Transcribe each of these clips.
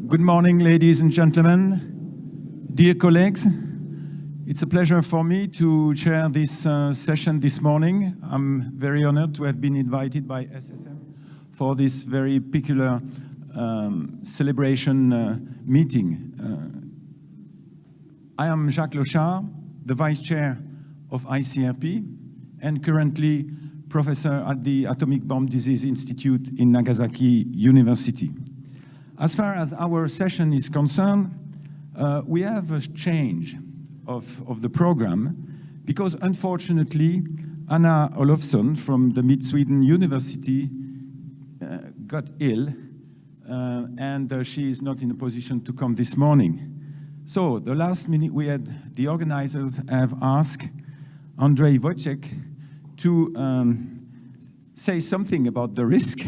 Good morning, ladies and gentlemen, dear colleagues. It's a pleasure for me to chair this session this morning. I'm very honored to have been invited by SSM for this very peculiar celebration meeting. I am Jacques Lochard, the Vice Chair of ICRP, and currently Professor at the Atomic Bomb Disease Institute in Nagasaki University. As far as our session is concerned, we have a change of the program because unfortunately Anna Olofsson from the Mid-Sweden University got ill and she is not in a position to come this morning. So the last minute the organizers have asked Andrzej Wojciech to say something about the risk.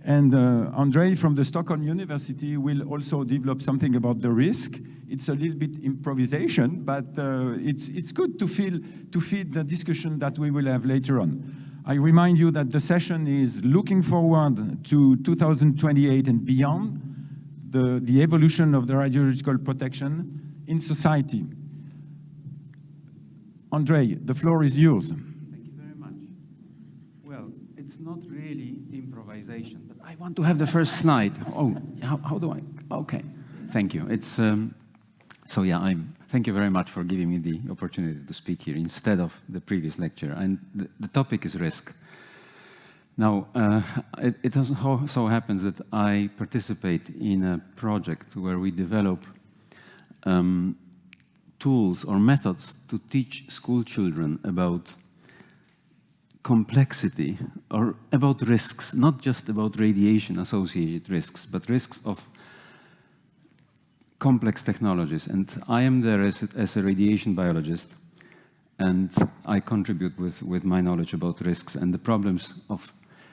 And Andrzej from the Stockholm University will also develop something about the risk. It's a little bit improvisation, but it's good to feed the discussion that we will have later on. I remind you that the session is looking forward to 2028 and beyond, the evolution of the radiological protection in society. Andrzej, the floor is yours. Thank you very much. Well, it's not really improvisation, but I want to have the first slide. Oh, how do I? Okay, thank you. It's so yeah. Thank you very much for giving me the opportunity to speak here instead of the previous lecture. And the topic is risk. Now, it so happens that I participate in a project where we develop tools or methods to teach school children about complexity or about risks, not just about radiation-associated risks, but risks of complex technologies. And I am there as a radiation biologist, and I contribute with my knowledge about risks and the problems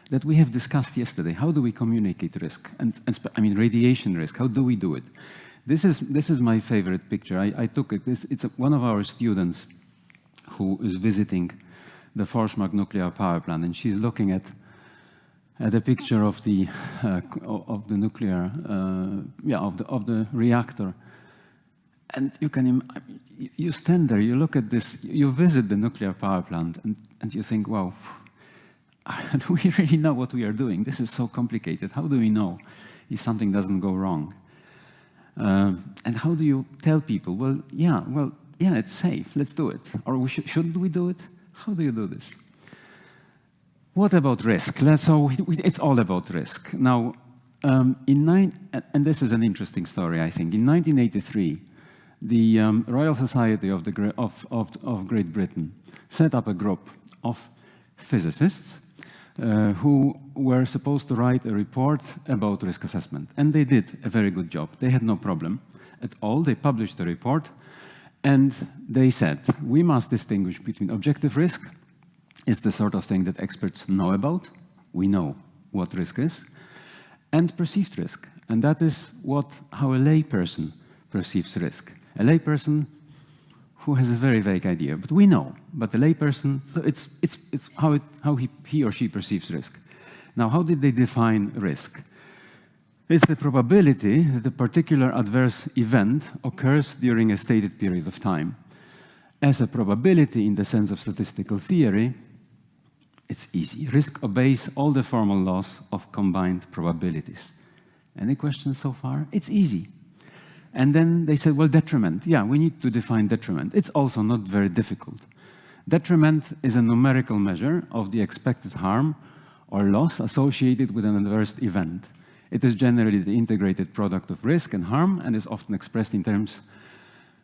that we have discussed yesterday. How do we communicate risk? And I mean radiation risk, how do we do it? This is my favorite picture. I took it. It's one of our students who is visiting the Forsmark nuclear power plant, and she's looking at a picture of the nuclear, of the reactor. And you stand there, you look at this, you visit the nuclear power plant, and you think, wow, do we really know what we are doing? This is so complicated. How do we know if something doesn't go wrong? And how do you tell people, well, yeah, it's safe, let's do it. Or shouldn't we do it? How do you do this? What about risk? It's all about risk. Now, and this is an interesting story, I think. In 1983, the Royal Society of Great Britain set up a group of physicists who were supposed to write a report about risk assessment. And they did a very good job. They had no problem at all. They published the report, and they said, we must distinguish between objective risk. It's the sort of thing that experts know about. We know what risk is. And perceived risk. And that is how a layperson perceives risk. A layperson who has a very vague idea, but we know. But the layperson, so it's how he or she perceives risk. Now, how did they define risk? It's the probability that a particular adverse event occurs during a stated period of time. As a probability in the sense of statistical theory, it's easy. Risk obeys all the formal laws of combined probabilities. Any questions so far? It's easy. And then they said, well, detriment. Yeah, we need to define detriment. It's also not very difficult. Detriment is a numerical measure of the expected harm or loss associated with an adverse event. It is generally the integrated product of risk and harm and is often expressed in terms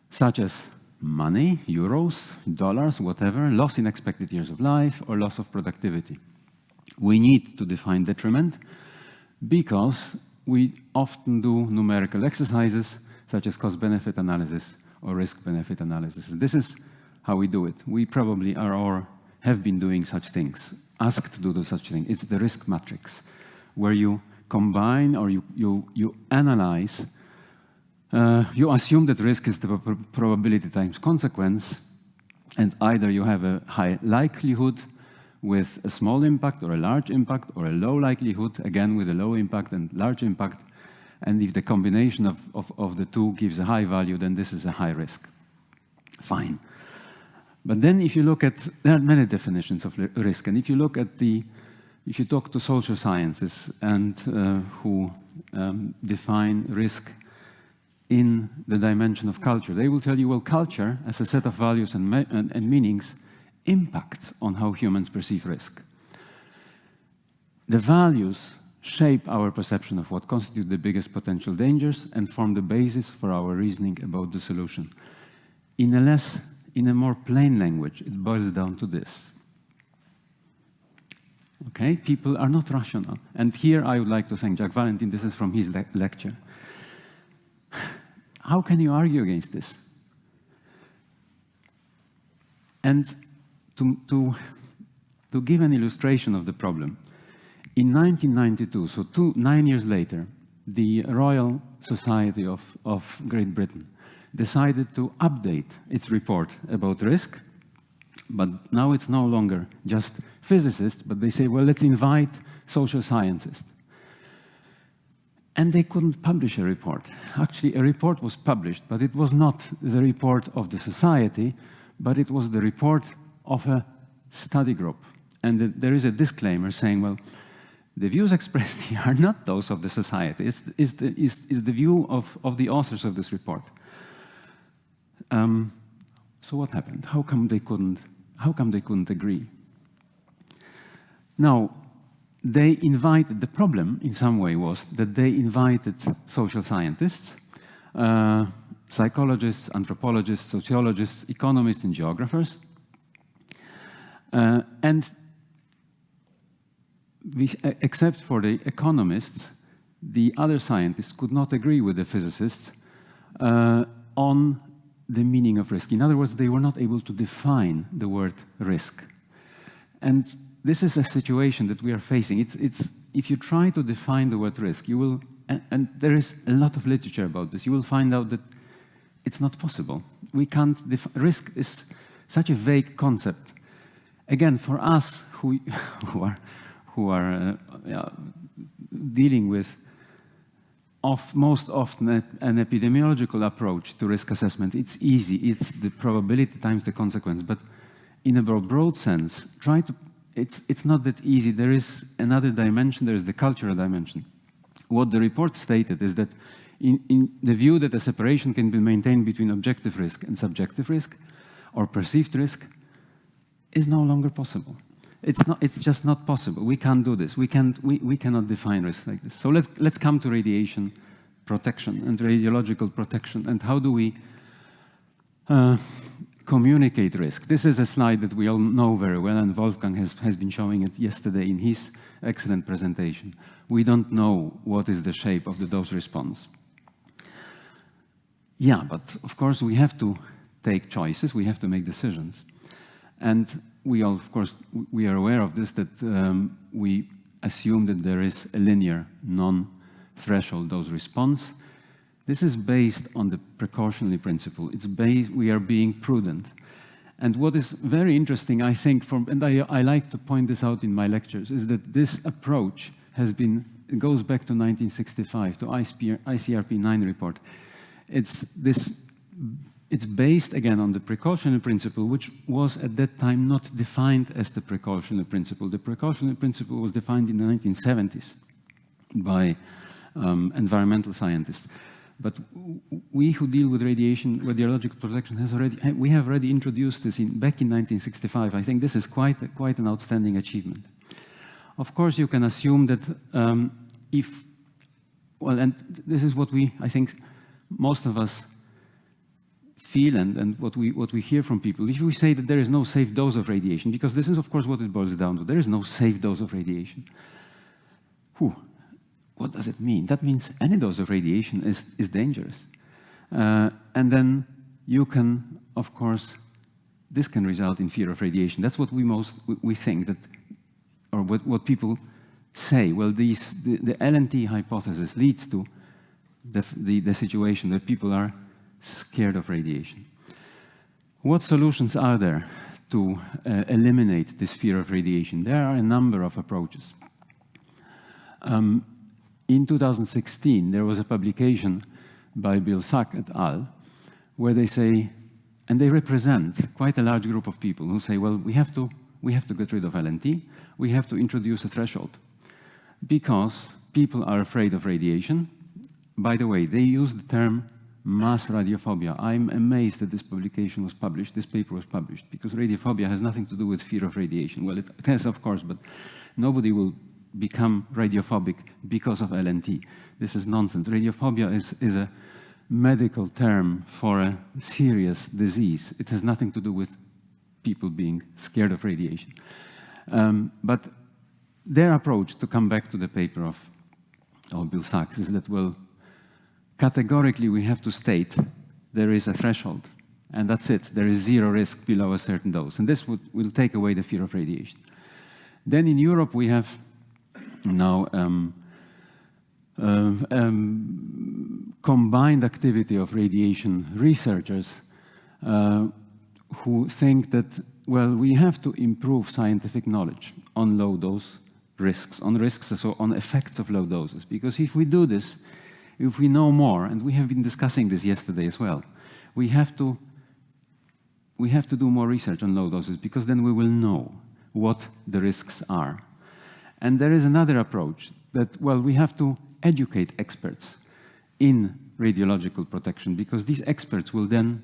such as money, euros, dollars, whatever, loss in expected years of life or loss of productivity. We need to define detriment because we often do numerical exercises such as cost-benefit analysis or risk-benefit analysis. This is how we do it. We probably are or have been doing such things, asked to do such things. It's the risk matrix, where you combine or you analyze, you assume that risk is the probability times consequence, and either you have a high likelihood with a small impact or a large impact, or a low likelihood, again with a low impact and large impact, And if the combination of the two gives a high value, then this is a high risk. Fine. But then if you look at, there are many definitions of risk, and if you look at if you talk to social sciences and who define risk in the dimension of culture, they will tell you, well, culture as a set of values and meanings impacts on how humans perceive risk. The values shape our perception of what constitute the biggest potential dangers and form the basis for our reasoning about the solution. In a more plain language, it boils down to this. Okay, people are not rational. And here I would like to thank Jacques Valentin. This is from his lecture. How can you argue against this? And to give an illustration of the problem, in 1992, so 9 years later, the Royal Society of Great Britain decided to update its report about risk, but now it's no longer just physicists, but they say, well, let's invite social scientists. And they couldn't publish a report. Actually, a report was published, but it was not the report of the society, but it was the report of a study group. And there is a disclaimer saying, well, the views expressed here are not those of the society. It's the view of the authors of this report. So what happened? How come they couldn't agree? Now, the problem in some way was that they invited social scientists, psychologists, anthropologists, sociologists, economists, and geographers. Except for the economists, the other scientists could not agree with the physicists on the meaning of risk. In other words, they were not able to define the word risk. And this is a situation that we are facing. If you try to define the word risk, you will, and there is a lot of literature about this, you will find out that it's not possible. We can't risk is such a vague concept. Again, for us who are dealing with most often an epidemiological approach to risk assessment, it's easy. It's the probability times the consequence. But in a broad sense, it's not that easy. There is another dimension. There is the cultural dimension. What the report stated is that in the view that a separation can be maintained between objective risk and subjective risk, or perceived risk, is no longer possible. It's just not possible. We can't do this. We cannot define risk like this. So let's come to radiation protection and radiological protection, and how do we communicate risk. This is a slide that we all know very well, and Wolfgang has been showing it yesterday in his excellent presentation. We don't know what is the shape of the dose response. Yeah, but of course we have to take choices, we have to make decisions. And we all, of course, we are aware of this, that we assume that there is a linear non-threshold dose response. This is based on the precautionary principle. We are being prudent. And what is very interesting, I think, and I like to point this out in my lectures, is that this approach goes back to 1965, to ICRP 9 report. It's based, again, on the precautionary principle, which was at that time not defined as the precautionary principle. The precautionary principle was defined in the 1970s by environmental scientists. But we who deal with radiation, radiological protection, we have already introduced this back in 1965. I think this is quite an outstanding achievement. Of course, you can assume that and this is what I think most of us feel, and what we hear from people. If we say that there is no safe dose of radiation, because this is, of course, what it boils down to. There is no safe dose of radiation. What does it mean? That means any dose of radiation is dangerous. And then you can, of course, this can result in fear of radiation. That's what we think, that, or what people say. Well, the LNT hypothesis leads to the situation that people are scared of radiation. What solutions are there to eliminate this fear of radiation? There are a number of approaches. in 2016, there was a publication by Bill Sack et al., where they say, and they represent quite a large group of people who say, well, we have to get rid of LNT, we have to introduce a threshold, because people are afraid of radiation. By the way, they use the term mass radiophobia. I'm amazed that this publication was published, this paper was published, because radiophobia has nothing to do with fear of radiation. Well, it has, of course, but nobody will become radiophobic because of LNT. This is nonsense. Radiophobia is a medical term for a serious disease. It has nothing to do with people being scared of radiation. But their approach, to come back to the paper of Bill Sachs, is that, well, categorically we have to state there is a threshold, and that's it. There is zero risk below a certain dose, and this will take away the fear of radiation. Then in Europe we have now combined activity of radiation researchers who think that, well, we have to improve scientific knowledge on low dose risks, so on effects of low doses. Because if we do this, if we know more, and we have been discussing this yesterday as well, we have to do more research on low doses, because then we will know what the risks are. And there is another approach that, well, we have to educate experts in radiological protection, because these experts will then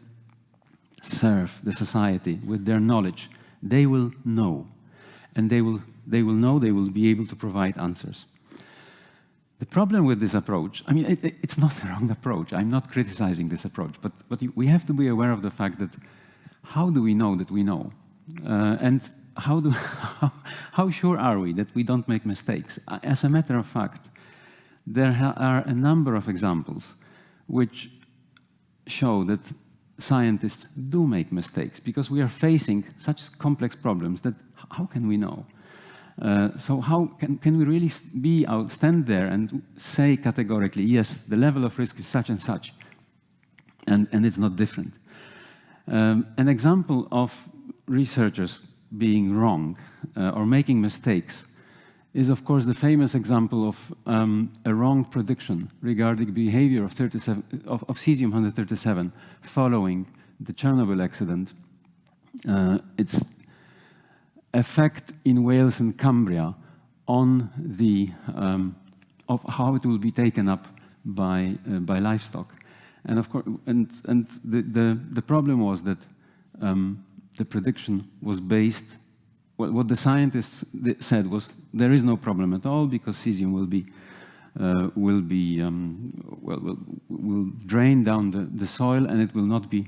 serve the society with their knowledge. They will know, and they will be able to provide answers. The problem with this approach, I mean, it's not the wrong approach. I'm not criticizing this approach, but we have to be aware of the fact that how do we know that we know? And how sure are we that we don't make mistakes? As a matter of fact, there are a number of examples which show that scientists do make mistakes, because we are facing such complex problems that how can we know? So how can we really stand there and say categorically, yes, the level of risk is such and such, and it's not different? An example of researchers being wrong or making mistakes is, of course, the famous example of a wrong prediction regarding behavior of cesium-137 following the Chernobyl accident. Its effect in Wales and Cumbria on the of how it will be taken up by livestock, and of course, the problem was that the prediction was based. Well, what the scientists said was there is no problem at all, because cesium will drain down the soil, and it will not be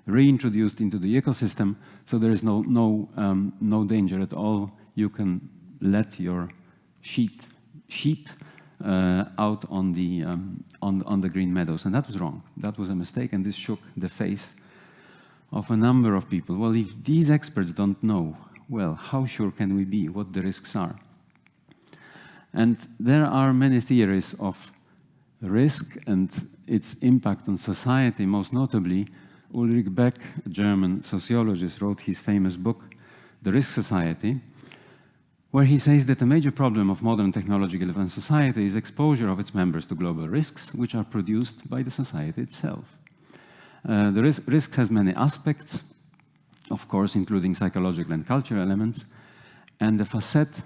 reintroduced into the ecosystem. So there is no danger at all. You can let your sheep out on the green meadows, and that was wrong. That was a mistake, and this shook the faith of a number of people. Well, if these experts don't know, well, how sure can we be what the risks are? And there are many theories of risk and its impact on society. Most notably, Ulrich Beck, a German sociologist, wrote his famous book, The Risk Society, where he says that a major problem of modern technologically advanced society is exposure of its members to global risks, which are produced by the society itself. The risk has many aspects, of course, including psychological and cultural elements, and the facet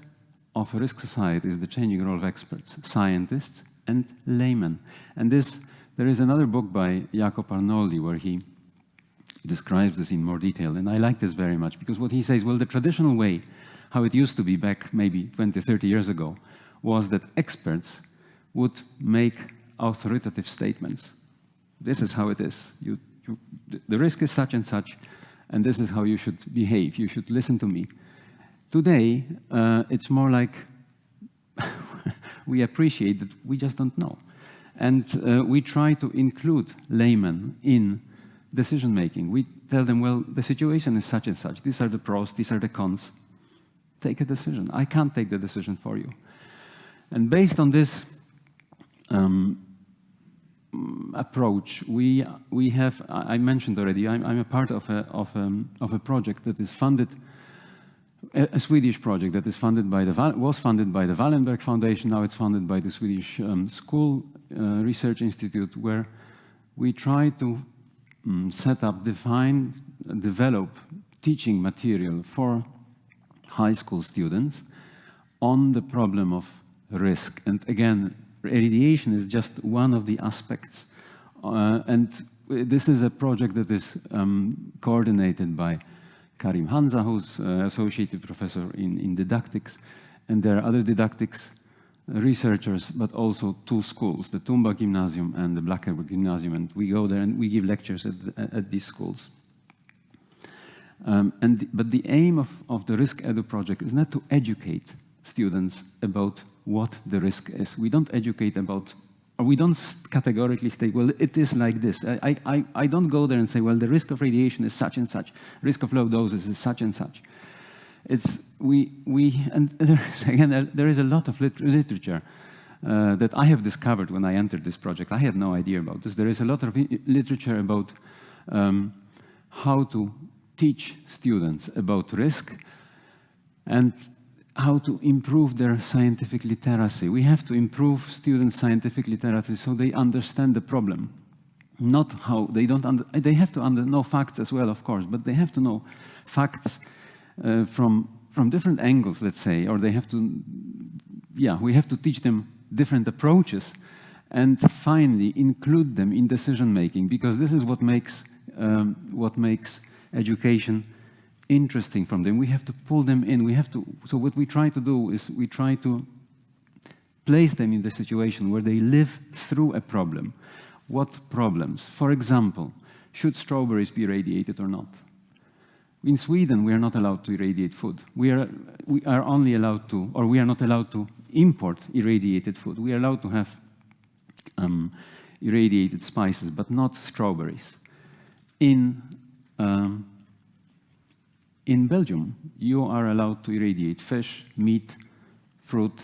of a risk society is the changing role of experts, scientists, and laymen. And there is another book by Jacob Arnoldi where he describes this in more detail, and I like this very much, because what he says, well, the traditional way, how it used to be back maybe 20, 30 years ago, was that experts would make authoritative statements. This is how it is. The risk is such and such, and this is how you should behave. You should listen to me. Today, it's more like we appreciate that we just don't know. And we try to include laymen in decision-making. We tell them, well, the situation is such and such. These are the pros, these are the cons. Take a decision. I can't take the decision for you. And based on this approach, we have, I mentioned already, I'm a part of a project that is funded a Swedish project that is funded by was funded by the Wallenberg Foundation. Now it's funded by the Swedish School Research Institute, where we try to set up, define, develop teaching material for high school students on the problem of risk. And again, radiation is just one of the aspects. And this is a project that is coordinated by Karim Hanza, who's associated professor in didactics, and there are other didactics researchers, but also two schools, the Tumba Gymnasium and the Blackerberg Gymnasium, and we go there and we give lectures at these schools. But the aim of the Risk Edu project is not to educate students about what the risk is. We don't educate about, or we don't categorically state, well, it is like this. I don't go there and say, well, the risk of radiation is such and such, risk of low doses is such and such. It's, and there is a lot of literature that I have discovered when I entered this project. I had no idea about this. There is a lot of literature about how to teach students about risk and how to improve their scientific literacy. We have to improve students' scientific literacy so they understand the problem. Not how they don't, they have to know facts as well, of course, but they have to know facts from different angles, let's say, or they have to, we have to teach them different approaches and finally include them in decision making, because this is what makes education interesting from them. We have to pull them in. We have to. So what we try to do is we try to place them in the situation where they live through a problem. What problems? For example, should strawberries be irradiated or not? In Sweden, we are not allowed to irradiate food. We are only allowed to, or we are not allowed to import irradiated food. We are allowed to have irradiated spices, but not strawberries. In Belgium, you are allowed to irradiate fish, meat, fruit.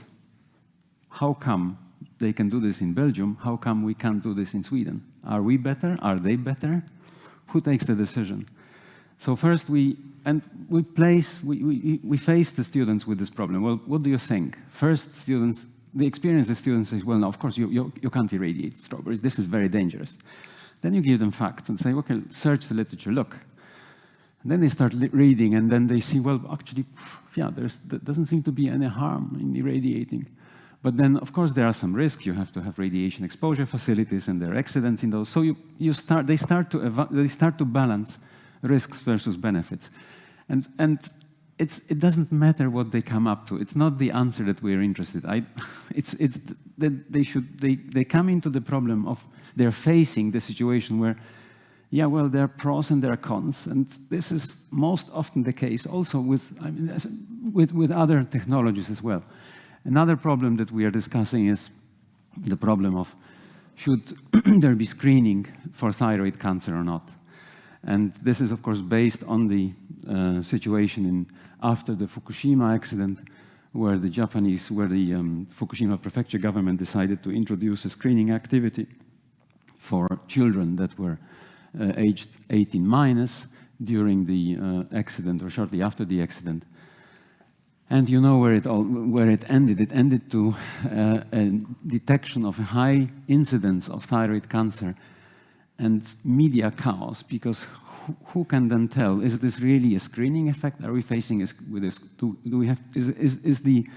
How come they can do this in Belgium? How come we can't do this in Sweden? Are we better? Are they better? Who takes the decision? So first we face the students with this problem. Well, what do you think? First, students, the experienced students say, well, no, of course, you can't irradiate strawberries. This is very dangerous. Then you give them facts and say, okay, search the literature, look. And then they start reading, and then they see, well, actually, there doesn't seem to be any harm in irradiating. But then, of course, there are some risks. You have to have radiation exposure facilities, and there are accidents in those. So they start to balance risks versus benefits, and it doesn't matter what they come up to. It's not the answer that we're interested. It's that they come into the problem of they're facing the situation where, well, there are pros and there are cons, and this is most often the case also with other technologies as well. Another problem that we are discussing is the problem of should there be screening for thyroid cancer or not. And this is, of course, based on the situation after the Fukushima accident, where the Fukushima prefecture government decided to introduce a screening activity for children that were aged 18 minus during the accident or shortly after the accident. And you know where it ended. It ended to a detection of a high incidence of thyroid cancer and media chaos, because who can then tell, is this really a screening effect? Are we facing with this? Is the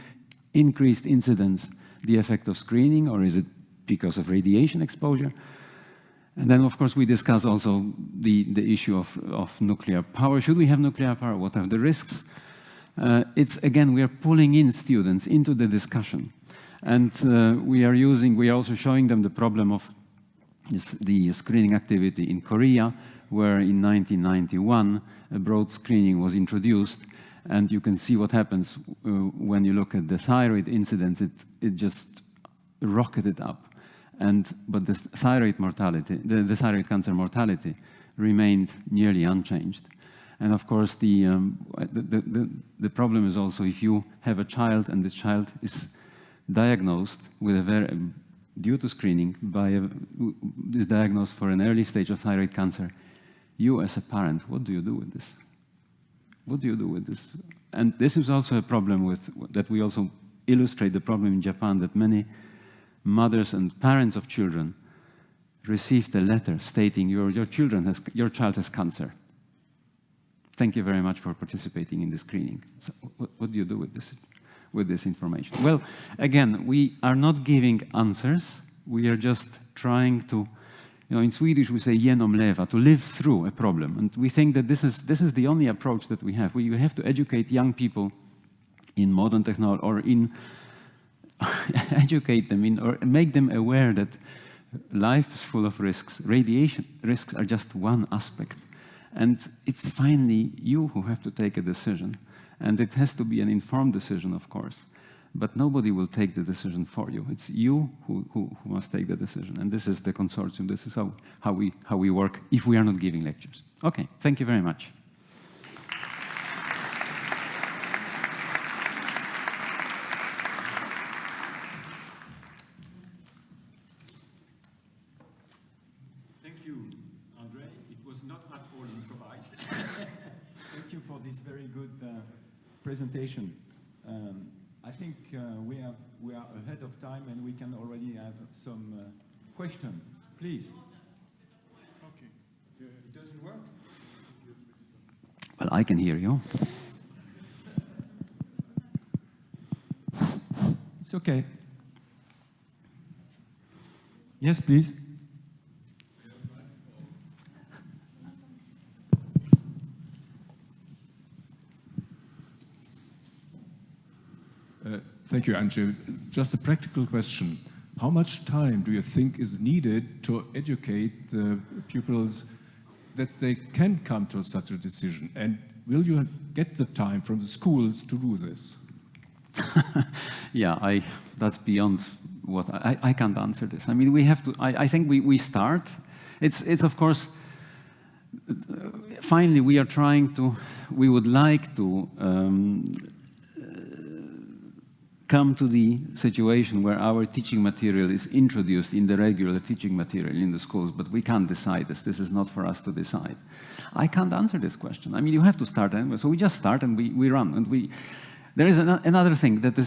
increased incidence the effect of screening, or is it because of radiation exposure? And then, of course, we discuss also the issue of nuclear power. Should we have nuclear power? What are the risks? Again, we are pulling in students into the discussion. And we are also showing them the problem of the screening activity in Korea, where in 1991, a broad screening was introduced. And you can see what happens when you look at the thyroid incidence. It just rocketed up. But the thyroid mortality, the thyroid cancer mortality remained nearly unchanged. And of course, the problem is also if you have a child and this child is diagnosed with due to screening, is diagnosed for an early stage of thyroid cancer, you as a parent, what do you do with this? What do you do with this? And this is also a problem with, that we also illustrate the problem in Japan, that many mothers and parents of children received a letter stating your child has cancer. Thank you very much for participating in the screening. So what do you do with this information? Well, again, we are not giving answers. We are just trying to, in Swedish we say genomleva, to live through a problem. And we think that this is the only approach that we have. We have to educate young people in modern technology, or in educate them in, or make them aware that life is full of risks. Radiation risks are just one aspect. And it's finally you who have to take a decision. And it has to be an informed decision, of course. But nobody will take the decision for you. It's you who must take the decision. And this is the consortium. This is how we work if we are not giving lectures. Okay, thank you very much. Thank you, Andre. It was not at all improvised. Thank you for this very good presentation. I think we are ahead of time, and we can already have some questions. Please. Okay. It doesn't work? Well, I can hear you. It's okay. Yes, please. Thank you, Anje. Just a practical question. How much time do you think is needed to educate the pupils that they can come to such a decision? And will you get the time from the schools to do this? Yeah, that's beyond what I can't answer this. I mean, we have to. I think we start. It's of course. Finally, we are trying to. We would like to. Come to the situation where our teaching material is introduced in the regular teaching material in the schools, but we can't decide this. This is not for us to decide. I can't answer this question. I mean, you have to start anyway. So we just start and we run. And there is another thing that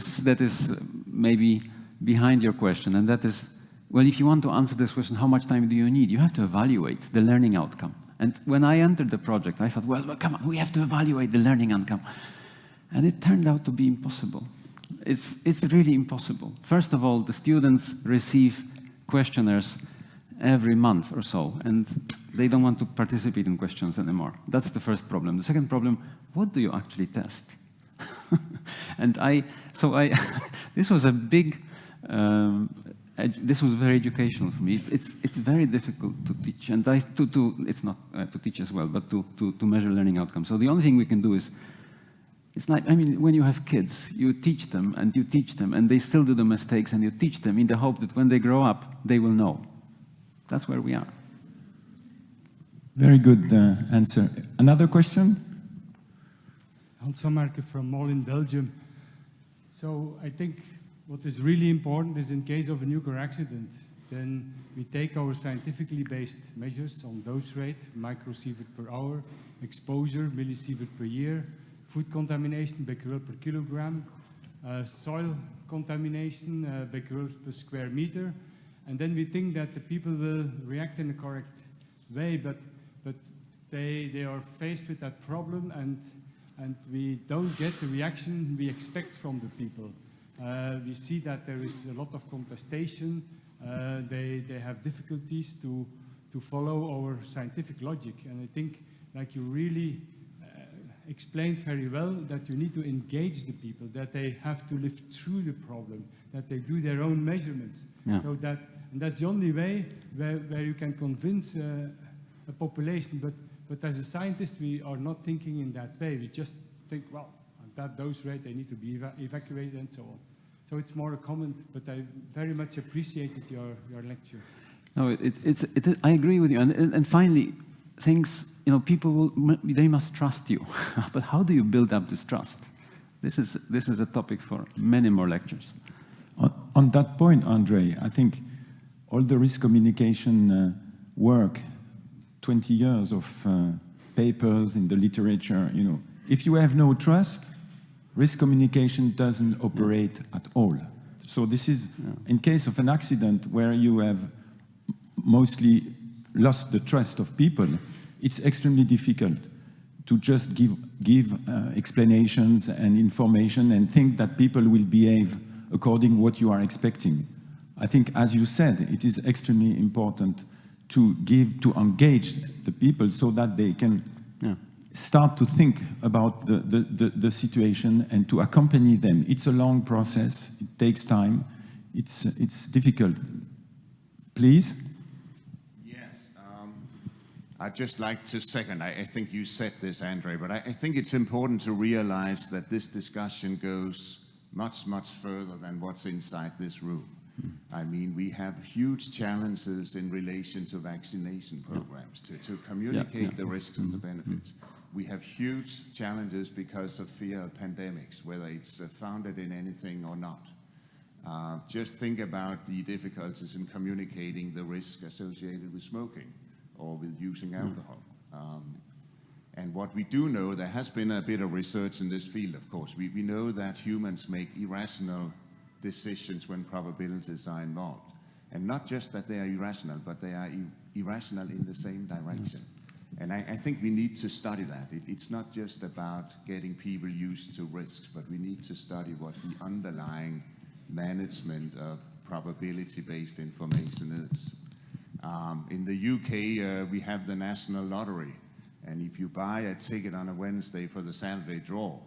is maybe behind your question, and that is, well, if you want to answer this question, how much time do you need? You have to evaluate the learning outcome. And when I entered the project, I thought, well, come on, we have to evaluate the learning outcome. And it turned out to be impossible. It's really impossible. First of all, the students receive questionnaires every month or so, and they don't want to participate in questions anymore. That's the first problem. The second problem, what do you actually test? And this was a big, this was very educational for me. It's very difficult to teach, and it's not to teach as well, but to measure learning outcomes. So the only thing we can do is, it's like, I mean, when you have kids, you teach them, and they still do the mistakes, and you teach them in the hope that when they grow up, they will know. That's where we are. Very good answer. Another question? Hans van Marken from Mol in Belgium. So I think what is really important is in case of a nuclear accident, then we take our scientifically based measures on dose rate, microsievert per hour, exposure, millisievert per year, food contamination, becquerel per kilogram, soil contamination, becquerels per square meter, and then we think that the people will react in the correct way, but they are faced with that problem, and we don't get the reaction we expect from the people. We see that there is a lot of contestation. They have difficulties to follow our scientific logic, and I think, like you really explained very well, that you need to engage the people, that they have to live through the problem, that they do their own measurements. Yeah. So that's the only way where you can convince a population. But as a scientist, we are not thinking in that way. We just think, well, at that dose rate, they need to be evacuated and so on. So it's more a comment, but I very much appreciated your lecture. No, I agree with you. And finally, things, people they must trust you. But how do you build up this trust? This is a topic for many more lectures. On that point, Andre, I think all the risk communication work, 20 years of papers in the literature, If you have no trust, risk communication doesn't operate at all. So this is, in case of an accident where you have mostly lost the trust of people, it's extremely difficult to just give explanations and information and think that people will behave according to what you are expecting. I think, as you said, it is extremely important to engage the people so that they can start to think about the situation and to accompany them. It's a long process. It takes time. It's difficult. Please. Yes, I'd just like to second. I think you said this, Andre, but I think it's important to realize that this discussion goes much, much further than what's inside this room. I mean, we have huge challenges in relation to vaccination programs, to communicate the risks and the benefits. We have huge challenges because of fear of pandemics, whether it's founded in anything or not. Just think about the difficulties in communicating the risk associated with smoking or with using alcohol. And what we do know, there has been a bit of research in this field, of course. We know that humans make irrational decisions when probabilities are involved. And not just that they are irrational, but they are irrational in the same direction. And I think we need to study that. It's not just about getting people used to risks, but we need to study what the underlying management of probability-based information is. In the UK, we have the National Lottery. And if you buy a ticket on a Wednesday for the Saturday draw,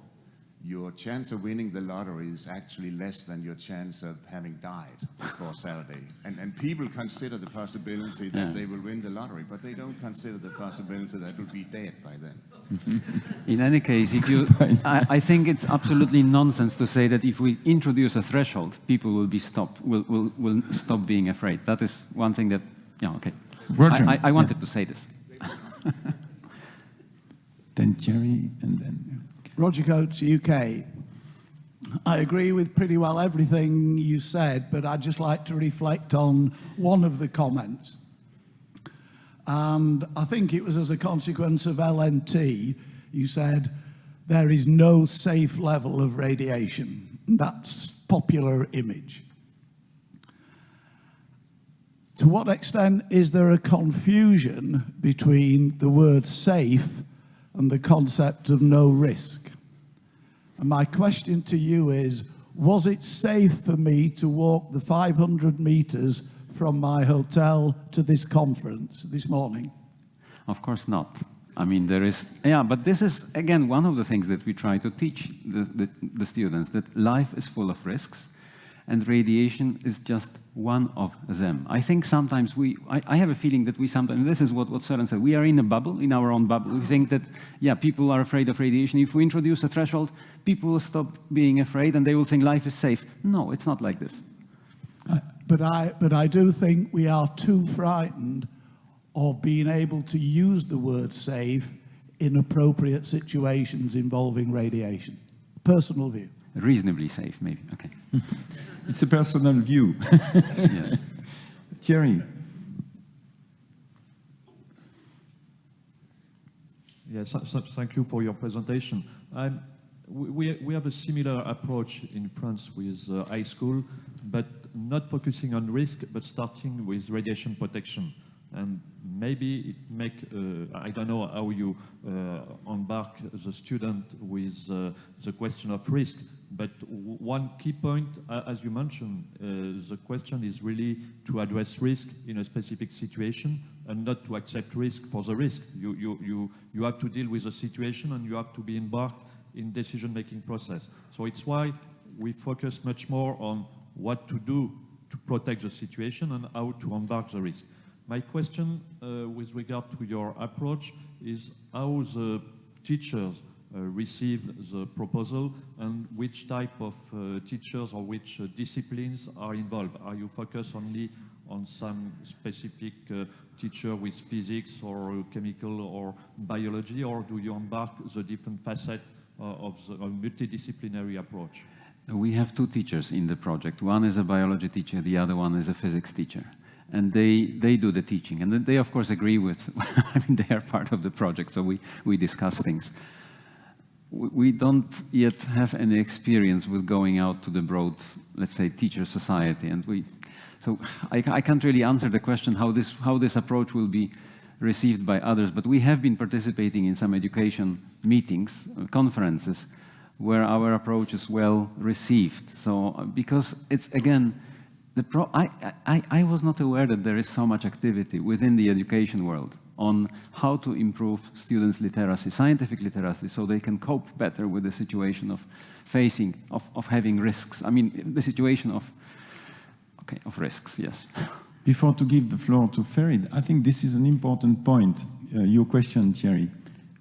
your chance of winning the lottery is actually less than your chance of having died before Saturday. And people consider the possibility that they will win the lottery, but they don't consider the possibility that will be dead by then. In any case, if you, I think it's absolutely nonsense to say that if we introduce a threshold, people will be will stop being afraid. That is one thing that, yeah, okay. Roger. I wanted to say this. Then Thierry, and then... Roger Coates, UK. I agree with pretty well everything you said, but I'd just like to reflect on one of the comments. And I think it was as a consequence of LNT, you said, there is no safe level of radiation. That's popular image. To what extent is there a confusion between the word safe and the concept of no risk? And my question to you is, was it safe for me to walk the 500 meters from my hotel to this conference this morning? Of course not. I mean, there is, yeah, but this is, again, one of the things that we try to teach the students, that life is full of risks, and radiation is just one of them. I think sometimes I have a feeling that we sometimes, this is what Søren said, we are in a bubble, in our own bubble. We think that, yeah, people are afraid of radiation. If we introduce a threshold, people will stop being afraid and they will think life is safe. No, it's not like this. But I do think we are too frightened of being able to use the word safe in appropriate situations involving radiation. Personal view. Reasonably safe, maybe, okay. It's a personal view. Yes. Thierry. Yes, thank you for your presentation. We have a similar approach in France with high school, but not focusing on risk, but starting with radiation protection. And maybe it make, I don't know how you embark the student with the question of risk, but one key point, as you mentioned, the question is really to address risk in a specific situation and not to accept risk for the risk. You have to deal with the situation and you have to be embarked in decision-making process. So it's why we focus much more on what to do to protect the situation and how to embark the risk. My question with regard to your approach is how the teachers receive the proposal and which type of teachers or which disciplines are involved. Are you focused only on some specific teacher with physics or chemical or biology, or do you embark the different facets of the multidisciplinary approach? We have two teachers in the project. One is a biology teacher, the other one is a physics teacher. And they do the teaching. And they, of course, agree with, I mean, they are part of the project, so we discuss things. we don't yet have any experience with going out to the broad, let's say, teacher society, and so I can't really answer the question how this approach will be received by others, but we have been participating in some education meetings, conferences, where our approach is well received. So, because it's, again, I was not aware that there is so much activity within the education world on how to improve students' literacy, scientific literacy, so they can cope better with the situation of facing, of having risks. I mean, the situation of risks, yes. Before to give the floor to Ferid, I think this is an important point, your question, Thierry,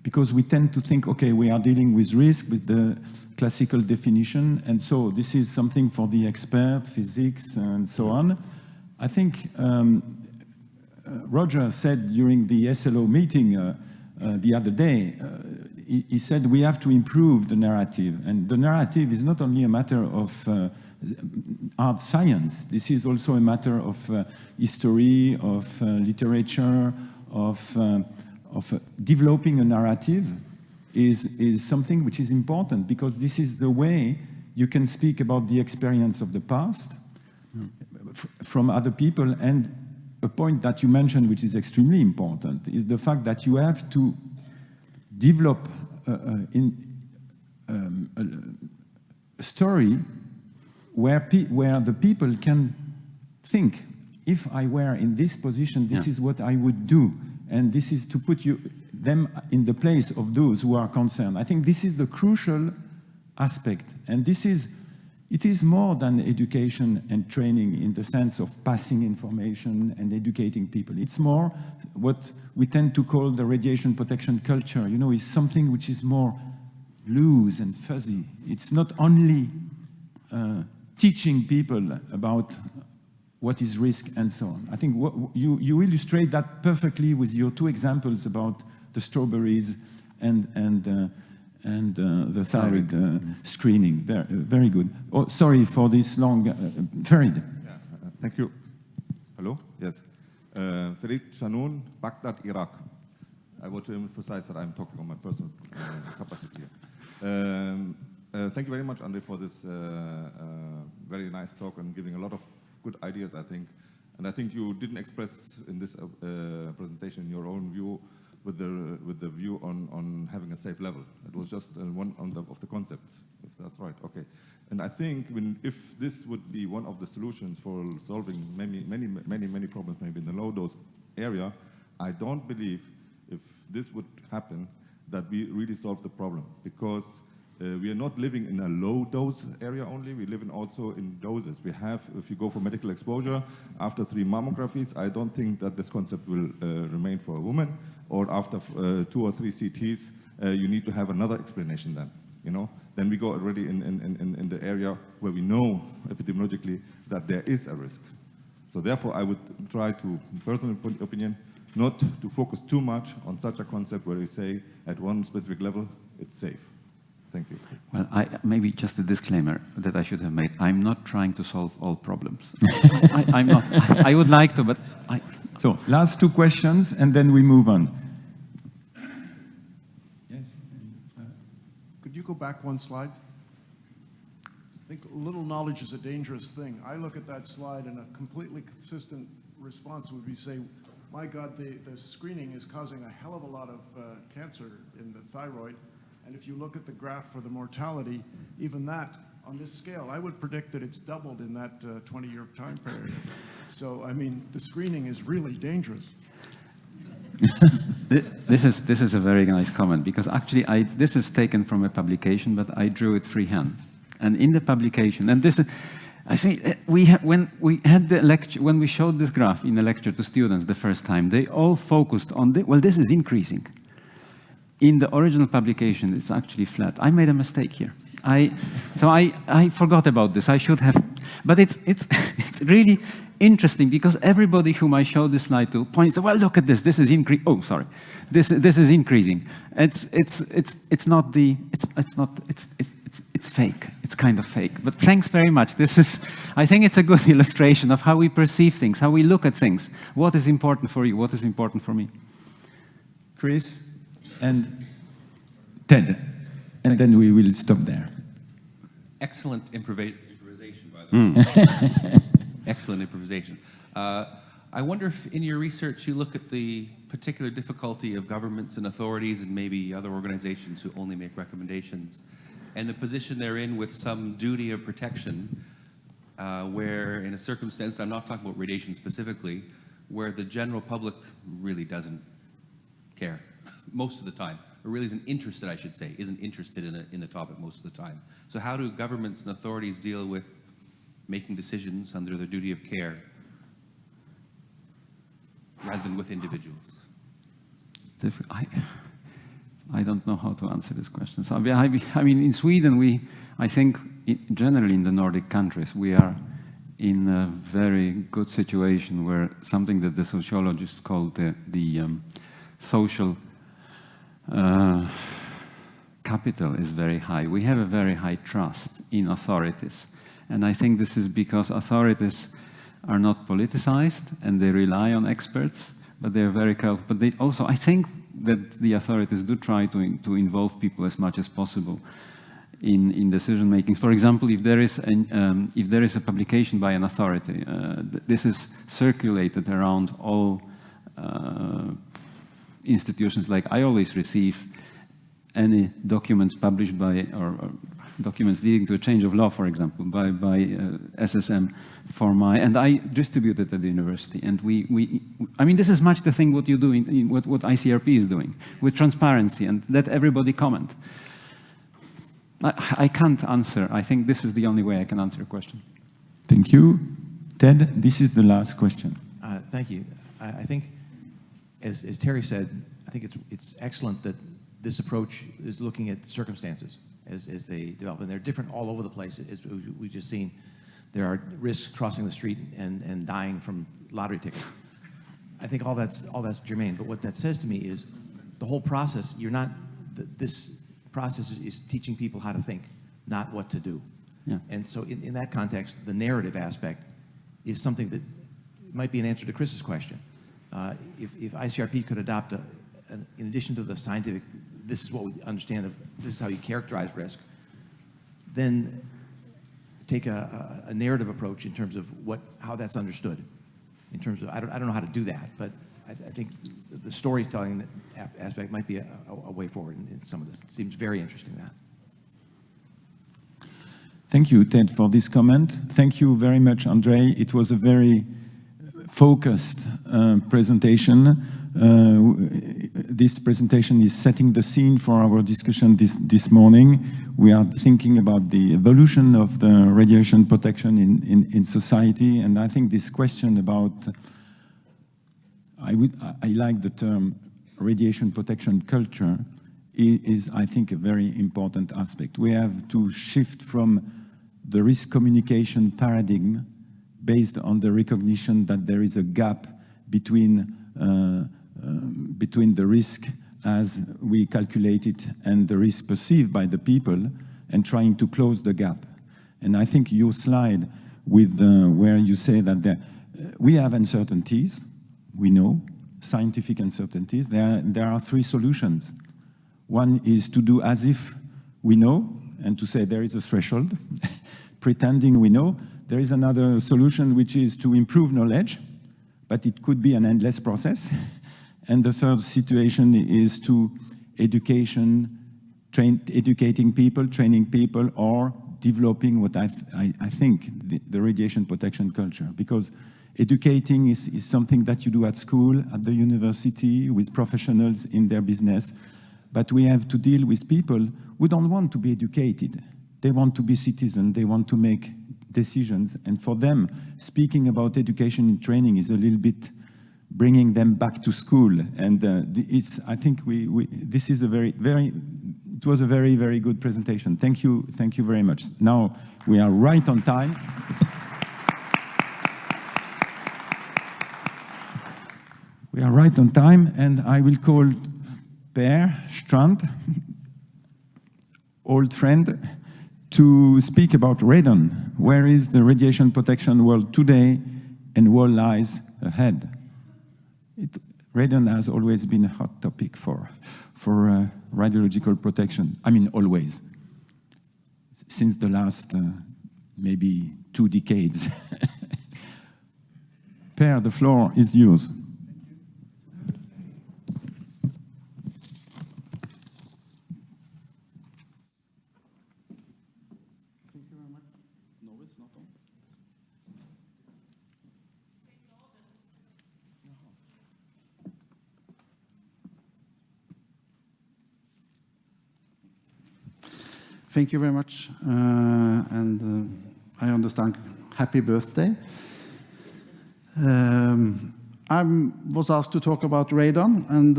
because we tend to think, okay, we are dealing with risk, with the classical definition, and so this is something for the expert, physics, and so on. I think Roger said during the SLO meeting the other day, he said we have to improve the narrative, and the narrative is not only a matter of art science. This is also a matter of history, of literature, of developing a narrative is something which is important, because this is the way you can speak about the experience of the past from other people. And a point that you mentioned, which is extremely important, is the fact that you have to develop a story where the people can think, if I were in this position, this is what I would do. And this is to put them in the place of those who are concerned. I think this is the crucial aspect. And it is more than education and training in the sense of passing information and educating people. It's more what we tend to call the radiation protection culture. You know, it's something which is more loose and fuzzy. It's not only teaching people about what is risk and so on. I think you illustrate that perfectly with your two examples about the strawberries and the thyroid screening. Very good. Oh, sorry for this long. Ferid. Yeah, thank you. Hello? Yes. Ferid Shanoun, Baghdad, Iraq. I want to emphasize that I'm talking on my personal capacity here. Thank you very much, Andre, for this very nice talk and giving a lot of good ideas, I think. And I think you didn't express in this presentation your own view with the view on having a safe level. It was just one of the concepts, if that's right. Okay. And I think if this would be one of the solutions for solving many problems, maybe in the low dose area, I don't believe if this would happen that we really solve the problem, because we are not living in a low dose area only, we live also in doses. We have, if you go for medical exposure, after 3 mammographies, I don't think that this concept will remain for a woman, or after 2 or 3 CTs, you need to have another explanation then, you know? Then we go already in the area where we know epidemiologically that there is a risk. So therefore, I would try to, personal opinion, not to focus too much on such a concept where we say at one specific level, it's safe. Thank you. Well, maybe just a disclaimer that I should have made. I'm not trying to solve all problems. I'm not. I would like to, but I... So, last 2 questions, and then we move on. Yes? Could you go back 1 slide? I think a little knowledge is a dangerous thing. I look at that slide, and a completely consistent response would be say, my God, the screening is causing a hell of a lot of cancer in the thyroid. And if you look at the graph for the mortality, even that, on this scale, I would predict that it's doubled in that 20-year time period. So, I mean, the screening is really dangerous. This is a very nice comment, because actually this is taken from a publication, but I drew it freehand. And in the publication, and this is, I say, when we had the lecture, when we showed this graph in a lecture to students the first time, they all focused on, well, this is increasing. In the original publication, it's actually flat. I made a mistake here. So I forgot about this. I should have, but it's really interesting, because everybody whom I showed this slide to points, well, look at this. This is increasing. Oh, sorry, this is increasing. It's not the. It's fake. It's kind of fake. But thanks very much. I think it's a good illustration of how we perceive things, how we look at things. What is important for you? What is important for me? Chris and Ted. and then we will stop there. Excellent improvisation, by the way. Excellent improvisation. I wonder if in your research you look at the particular difficulty of governments and authorities and maybe other organizations who only make recommendations, and the position they're in with some duty of protection, where in a circumstance, and I'm not talking about radiation specifically, where the general public really doesn't care most of the time, or really isn't interested, I should say, isn't interested in the topic most of the time. So how do governments and authorities deal with making decisions under their duty of care rather than with individuals? I don't know how to answer this question. So, I mean, in Sweden, I think generally in the Nordic countries, we are in a very good situation where something that the sociologists call the social capital is very high. We have a very high trust in authorities. And I think this is because authorities are not politicized and they rely on experts, but they're very careful. But they also, I think that the authorities do try to involve people as much as possible in decision making. For example, if there is a publication by an authority, this is circulated around all institutions. Like I always receive any documents published by or documents leading to a change of law, for example, by SSM and I distribute it at the university. And I mean, this is much the thing what you do in what ICRP is doing with transparency and let everybody comment. I can't answer. I think this is the only way I can answer your question. Thank you. Ted, this is the last question. Thank you. I think, as Terry said, I think it's excellent that this approach is looking at circumstances as they develop, and they're different all over the place. As we've just seen, there are risks crossing the street and dying from lottery tickets. I think all that's germane. But what that says to me is the whole process. This process is teaching people how to think, not what to do. Yeah. And so in that context, the narrative aspect is something that might be an answer to Chris's question. If ICRP could adopt, in addition to the scientific, this is what we understand this is how you characterize risk, then take a narrative approach in terms of how that's understood. In terms of, I don't know how to do that, but I think the storytelling aspect might be a way forward in some of this. It seems very interesting, that. Thank you, Ted, for this comment. Thank you very much, Andre. It was a very focused presentation. This presentation is setting the scene for our discussion this morning. We are thinking about the evolution of the radiation protection in society, and I think this question about, I like the term radiation protection culture, is I think a very important aspect. We have to shift from the risk communication paradigm based on the recognition that there is a gap between the risk as we calculate it and the risk perceived by the people, and trying to close the gap. And I think your slide with where you say that we have uncertainties, we know, scientific uncertainties. There are three solutions. One is to do as if we know and to say there is a threshold, pretending we know. There is another solution, which is to improve knowledge, but it could be an endless process. And the third situation is to educating people, training people, or developing what I think the radiation protection culture. Because educating is something that you do at school, at the university, with professionals in their business. But we have to deal with people who don't want to be educated. They want to be citizens. They want to make decisions. And for them, speaking about education and training is a little bit bringing them back to school. And I think this is it was a very, very good presentation. Thank you very much. Now we are right on time. We are right on time, and I will call Per Strand, old friend, to speak about radon. Where is the radiation protection world today and what lies ahead? radon has always been a hot topic for radiological protection. I mean, always. Since the last maybe 2 decades. Per, the floor is yours. Thank you very much. I understand, happy birthday. I was asked to talk about radon, and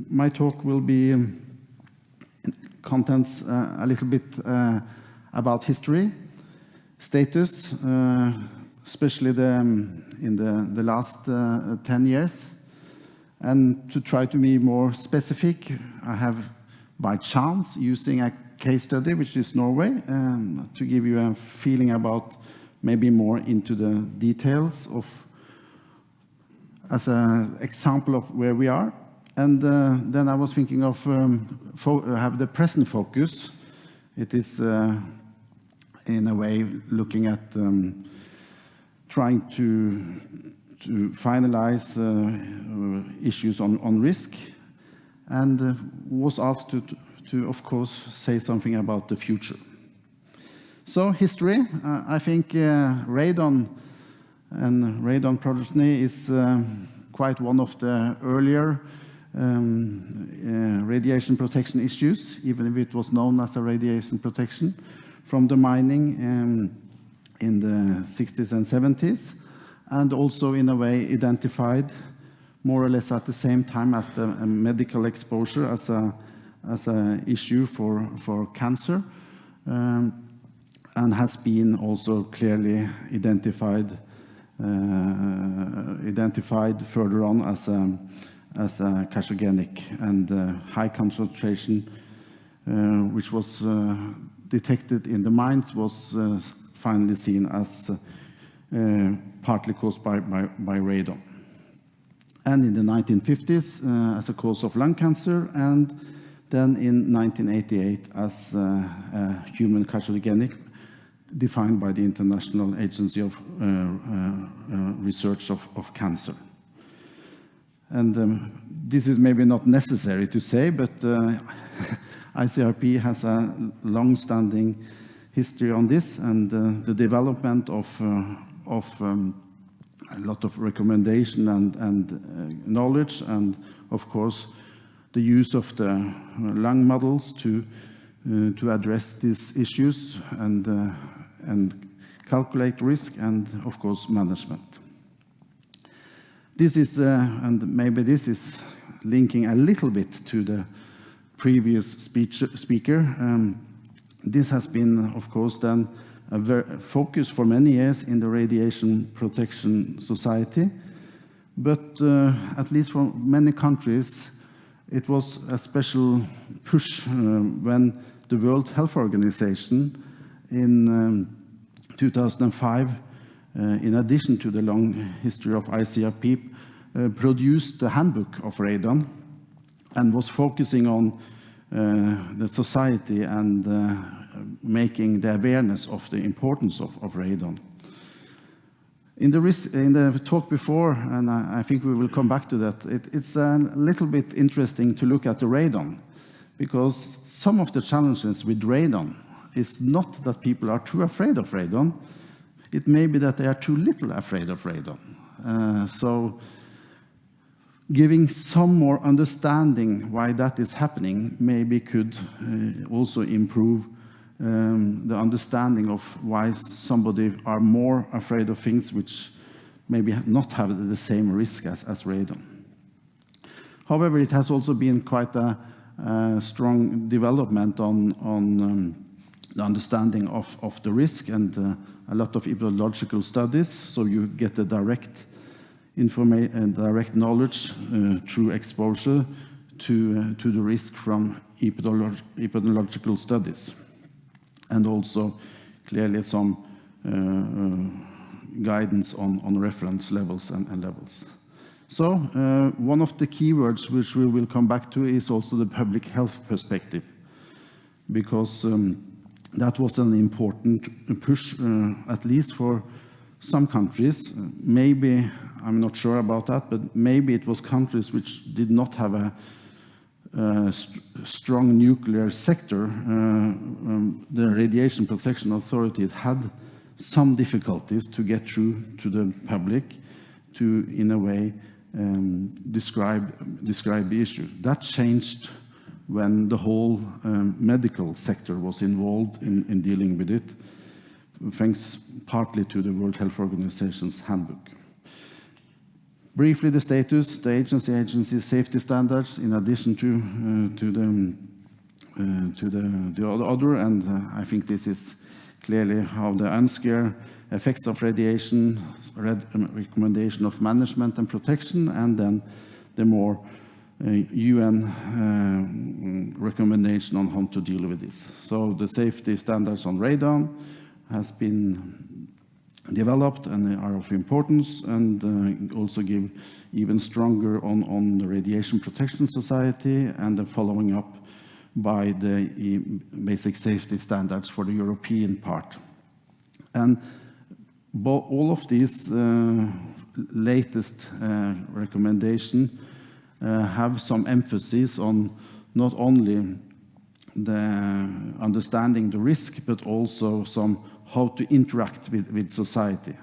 my talk will be contents a little bit about history, status, especially in the last 10 years. And to try to be more specific, I have, by chance, using a case study, which is Norway, to give you a feeling about maybe more into the details of, as an example of where we are. And then I was thinking of have the present focus. It is, in a way, looking at trying to finalize issues on risk, and was asked to, of course, say something about the future. So history, I think radon and radon progeny is quite one of the earlier radiation protection issues, even if it was known as a radiation protection, from the mining in the 60s and 70s, and also in a way identified more or less at the same time as the medical exposure as an issue for cancer, and has been also clearly identified further on as a carcinogenic, and high concentration, which was detected in the mines, was finally seen as partly caused by radon. And in the 1950s as a cause of lung cancer, and then in 1988 as a human carcinogenic, defined by the International Agency of Research of Cancer. And this is maybe not necessary to say, but ICRP has a long-standing history on this, and the development of a lot of recommendation and knowledge, and of course the use of the lung models to address these issues and calculate risk, and of course management. This is, and maybe this is linking a little bit to the previous speaker. This has been, of course, then a focus for many years in the Radiation Protection Society, but at least for many countries, it was a special push when the World Health Organization in 2005, in addition to the long history of ICRP, produced the handbook of radon, and was focusing on the society and making the awareness of the importance of radon. In the talk before, and I think we will come back to that, it's a little bit interesting to look at the radon, because some of the challenges with radon is not that people are too afraid of radon, it may be that they are too little afraid of radon. So giving some more understanding why that is happening maybe could also improve the understanding of why somebody are more afraid of things which maybe not have the same risk as radon. However, it has also been quite a strong development on the understanding of the risk, and a lot of epidemiological studies, so you get the direct information and direct knowledge through exposure to the risk from epidemiological studies, and also clearly some guidance on reference levels and levels. So one of the keywords which we will come back to is also the public health perspective, because that was an important push, at least for some countries. Maybe, I'm not sure about that, but maybe it was countries which did not have a strong nuclear sector. The Radiation Protection Authority had some difficulties to get through to the public to, in a way, describe the issue. That changed when the whole medical sector was involved in dealing with it, thanks partly to the World Health Organization's handbook. Briefly, the status, the agency safety standards, in addition to the other, and I think this is clearly how the unscare effects of radiation, recommendation of management and protection, and then the more UN recommendation on how to deal with this. So the safety standards on radon has been developed and are of importance, and also give even stronger on the Radiation Protection Society, and the following up by the basic safety standards for the European part. And all of these latest recommendations have some emphasis on not only the understanding the risk, but also some how to interact with society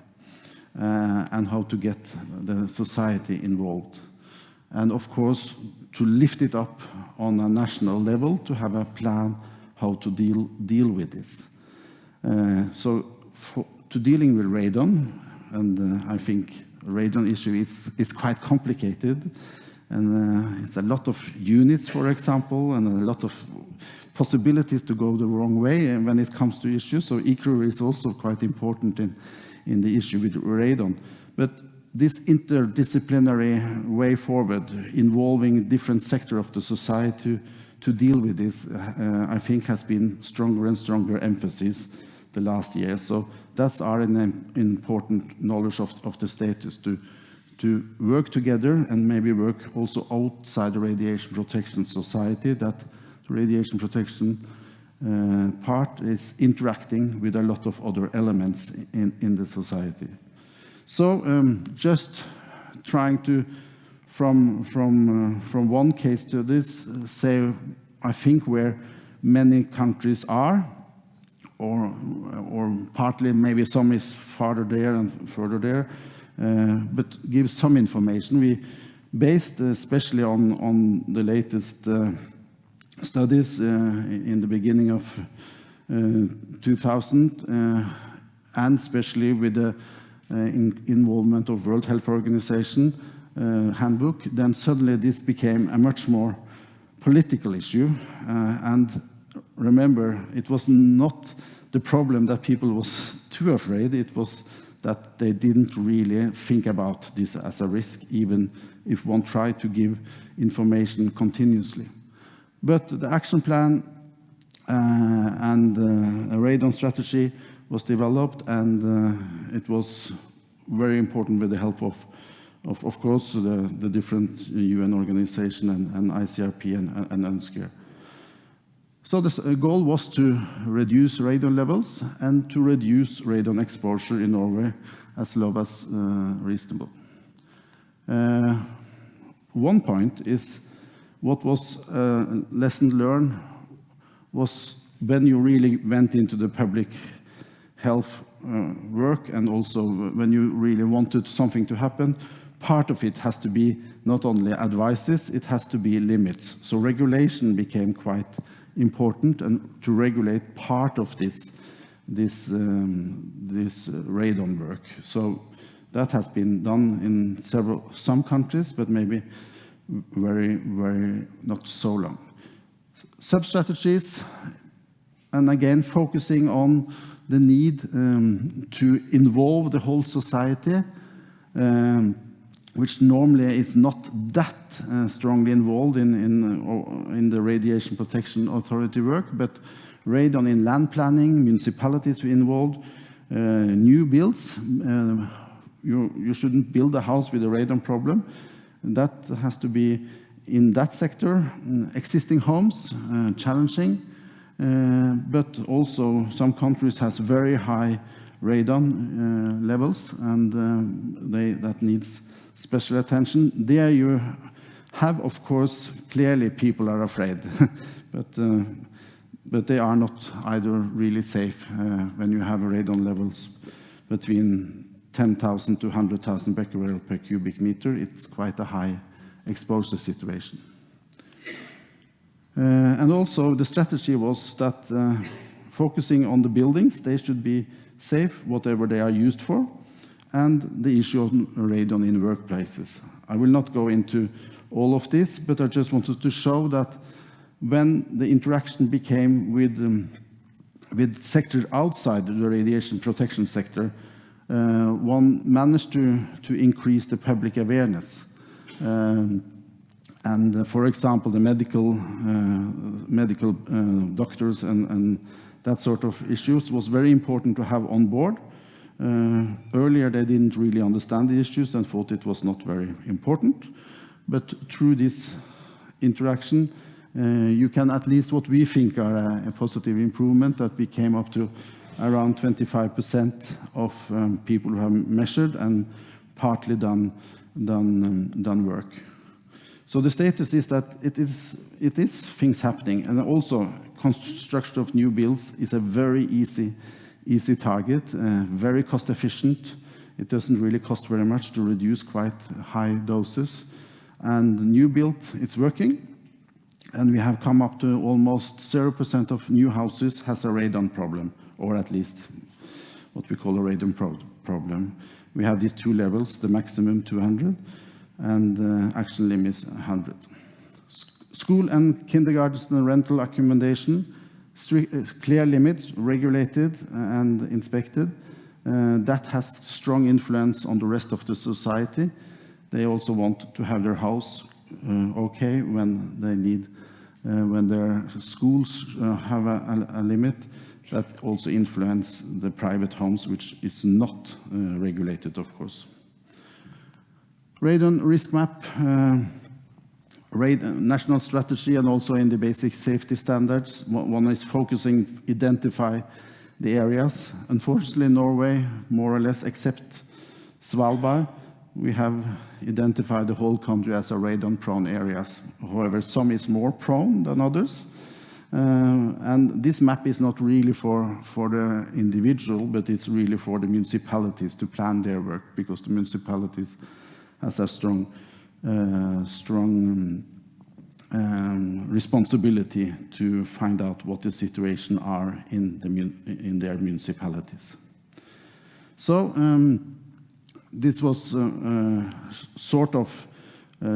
and how to get the society involved. And of course, to lift it up on a national level, to have a plan how to deal with this. So to dealing with radon, and I think radon issue is quite complicated, and it's a lot of units, for example, and a lot of possibilities to go the wrong way when it comes to issues. So ICRO is also quite important in the issue with radon. But this interdisciplinary way forward, involving different sectors of the society to deal with this, I think has been stronger and stronger emphasis the last year. So that's our important knowledge of the status, to work together and maybe work also outside the Radiation Protection Society, that the radiation protection part is interacting with a lot of other elements in the society. So just trying to, from one case to this, say, I think where many countries are, or partly maybe some is farther there and further there, but give some information. We based especially on the latest studies in the beginning of 2000, and especially with the involvement of World Health Organization handbook, then suddenly this became a much more political issue. And remember, it was not the problem that people was too afraid, it was that they didn't really think about this as a risk, even if one tried to give information continuously. But the action plan and a radon strategy was developed, and it was very important with the help of course, the different UN organization and ICRP and UNSCARE. So the goal was to reduce radon levels and to reduce radon exposure in Norway as low as reasonable. One point is what was lesson learned was when you really went into the public health work, and also when you really wanted something to happen, part of it has to be not only advices, it has to be limits. So regulation became quite important, and to regulate part of this radon work. So that has been done in some countries, but maybe very not so long. Sub-strategies, and again focusing on the need to involve the whole society, which normally is not that strongly involved in the Radiation Protection Authority work, but radon in land planning, municipalities were involved, new builds. You shouldn't build a house with a radon problem. That has to be in that sector, existing homes, challenging, but also some countries has very high radon levels, and that needs special attention. There you have, of course, clearly people are afraid, but they are not either really safe when you have radon levels between 10,000 to 100,000 becquerel per cubic meter. It's quite a high exposure situation. And also the strategy was that focusing on the buildings, they should be safe, whatever they are used for, and the issue of radon in workplaces. I will not go into all of this, but I just wanted to show that when the interaction became with sector outside the radiation protection sector, one managed to increase the public awareness. And for example, the medical doctors and that sort of issues was very important to have on board. Earlier, they didn't really understand the issues and thought it was not very important. But through this interaction, you can at least what we think are a positive improvement, that we came up to around 25% of people who have measured and partly done work. So the status is that it is things happening, and also construction of new builds is a very easy target, very cost efficient. It doesn't really cost very much to reduce quite high doses. And new build, it's working. And we have come up to almost 0% of new houses has a radon problem, or at least what we call a radon problem. We have these two levels, the maximum 200, and action limit is 100. School and kindergarten rental accommodation, clear limits, regulated and inspected. That has strong influence on the rest of the society. They also want to have their house okay when they need, when their schools have a limit. That also influence the private homes, which is not regulated, of course. Radon risk map, national strategy, and also in the basic safety standards. One is focusing, identify the areas. Unfortunately, Norway, more or less, except Svalbard, we have identified the whole country as a radon-prone areas. However, some is more prone than others. And this map is not really for the individual, but it's really for the municipalities to plan their work, because the municipalities has a strong responsibility to find out what the situation are in their municipalities. So this was sort of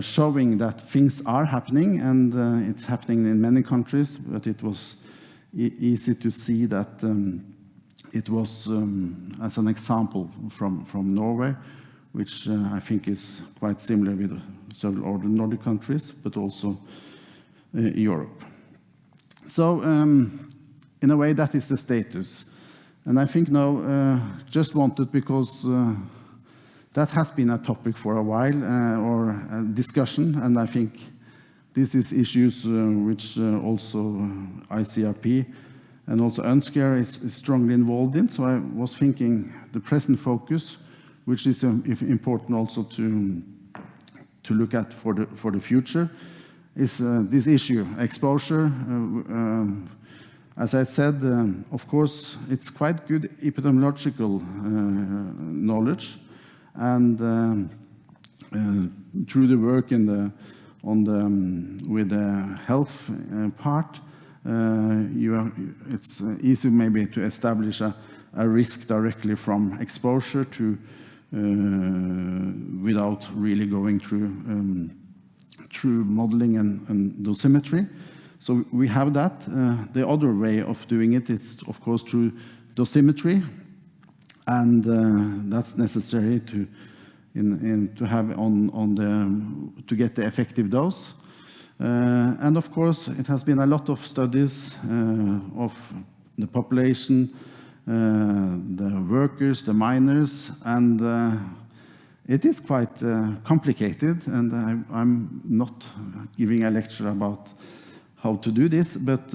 showing that things are happening, and it's happening in many countries, but it was easy to see that it was, as an example from Norway, which I think is quite similar with several other Nordic countries, but also Europe. So in a way, that is the status. And I think now, just wanted, because that has been a topic for a while, or a discussion, and I think this is issues which also ICRP and also UNSCARE is strongly involved in. So I was thinking the present focus, which is important also to look at for the future, is this issue, exposure. As I said, of course, it's quite good epidemiological knowledge, and through the work with the health part, it's easy maybe to establish a risk directly from exposure to without really going through modeling and dosimetry. So we have that. The other way of doing it is, of course, through dosimetry, and that's necessary to have to get the effective dose. And of course, it has been a lot of studies of the population, the workers, the miners, and it is quite complicated, and I'm not giving a lecture about how to do this, but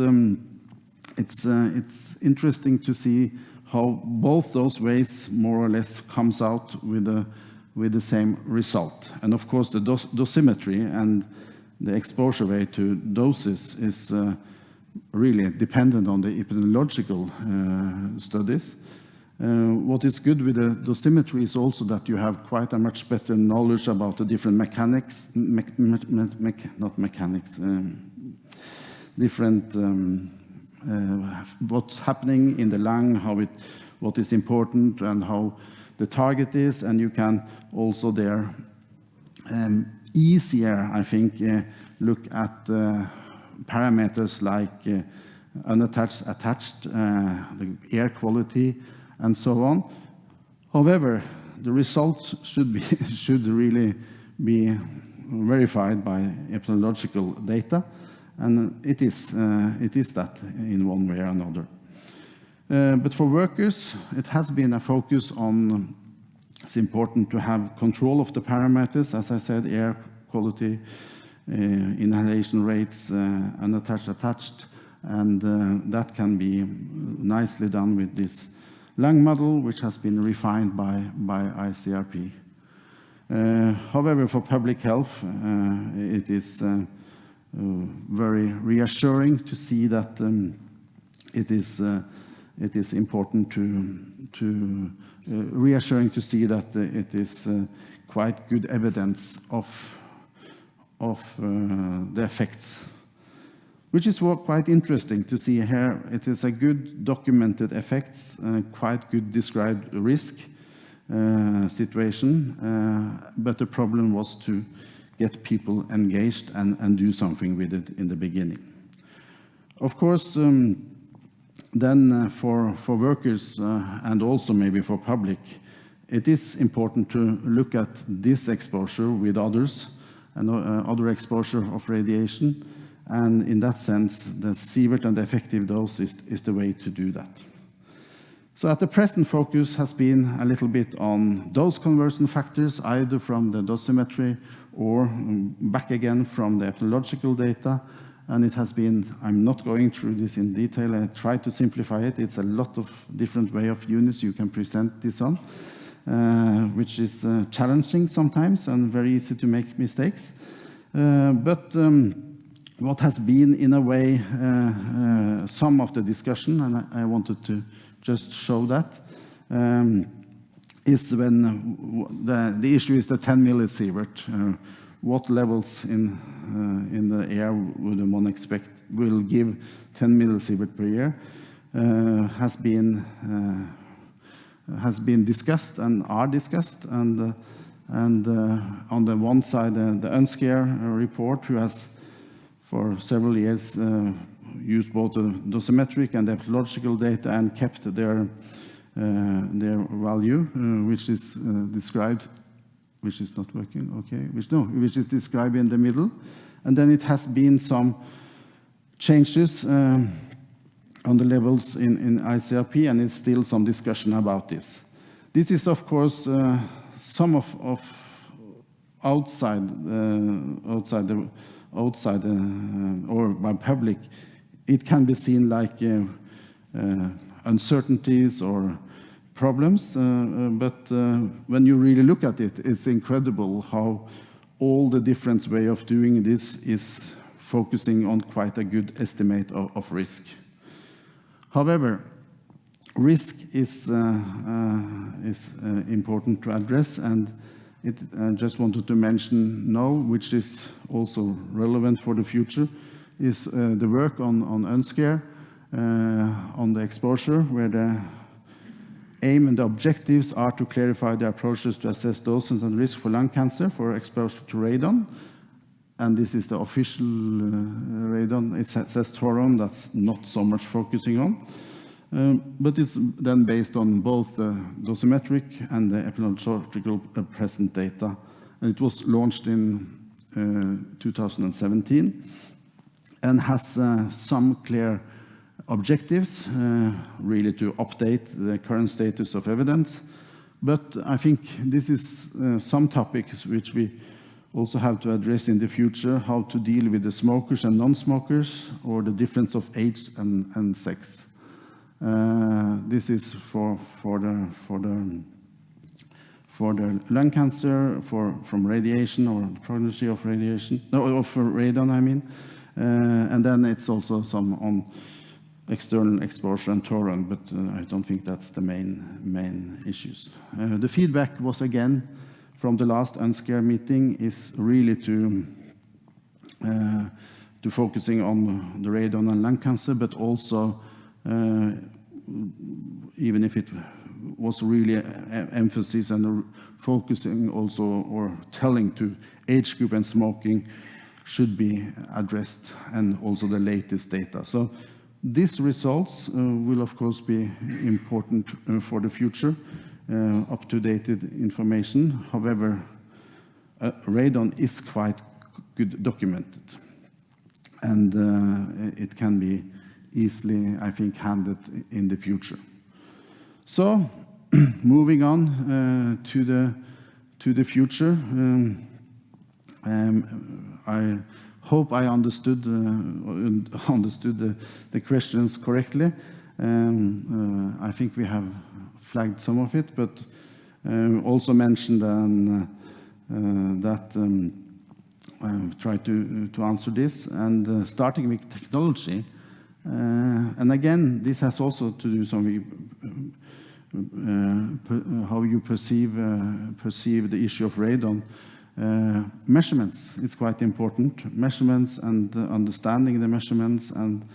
it's interesting to see how both those ways more or less comes out with the same result. And of course, the dosimetry and the exposure way to doses is really dependent on the epidemiological studies. What is good with the dosimetry is also that you have quite a much better knowledge about the different mechanics, different what's happening in the lung, what is important, and how the target is, and you can also there easier, I think, look at parameters like unattached, attached, the air quality, and so on. However, the results should really be verified by epidemiological data, and it is that in one way or another. But for workers, it has been a focus on, it's important to have control of the parameters, as I said, air quality, inhalation rates, unattached, attached, and that can be nicely done with this lung model, which has been refined by ICRP. However, for public health, it is very reassuring to see that it is important to reassuring to see that it is quite good evidence of the effects, which is quite interesting to see here. It is a good documented effects, quite good described risk situation, but the problem was to get people engaged and do something with it in the beginning. Of course, then for workers and also maybe for public, it is important to look at this exposure with others and other exposure of radiation. And in that sense, the sievert and the effective dose is the way to do that. So at the present, focus has been a little bit on dose conversion factors, either from the dosimetry or back again from the epidemiological data. And it has been, I'm not going through this in detail, I try to simplify it. It's a lot of different way of units you can present this on, which is challenging sometimes and very easy to make mistakes. But what has been, in a way, some of the discussion, and I wanted to just show that, is when the issue is the 10 millisievert. What levels in the air would one expect will give 10 millisievert per year has been discussed and are discussed, and on the one side the UNSCARE report, who has for several years used both the dosimetric and epidemiological data and kept their value, which is described, which is not working, okay, which is described in the middle. And then it has been some changes on the levels in ICRP, and it's still some discussion about this. This is, of course, some of outside or by public, it can be seen like uncertainties or problems, but when you really look at it, it's incredible how all the different way of doing this is focusing on quite a good estimate of risk. However, risk is important to address, and I just wanted to mention now, which is also relevant for the future, is the work on UNSCARE, on the exposure, where the aim and the objectives are to clarify the approaches to assess doses and risk for lung cancer for exposure to radon. And this is the official radon. It says thoron, that's not so much focusing on. But it's then based on both the dosimetric and the epidemiological present data. And it was launched in 2017 and has some clear objectives, really to update the current status of evidence, But I think this is some topics which we also have to address in the future, how to deal with the smokers and non-smokers, or the difference of age and sex. This is for the lung cancer, from radiation, or the prognosis of radiation, no, of radon, I mean. And then it's also some on external exposure and torrent, but I don't think that's the main issues. The feedback was, again, from the last UNSCARE meeting, is really to focusing on the radon and lung cancer, but also, even if it was really emphasis and focusing also, or telling to age group and smoking should be addressed, and also the latest data. So these results will of course be important for the future, up-to-date information. However, radon is quite good documented, and it can be easily, I think, handled in the future. So, moving on to the future, I hope I understood the questions correctly. I think we have flagged some of it, but also mentioned that try to answer this, and starting with technology. And again, this has also to do something how you perceive the issue of radon. Measurements is quite important. Measurements and understanding the measurements, and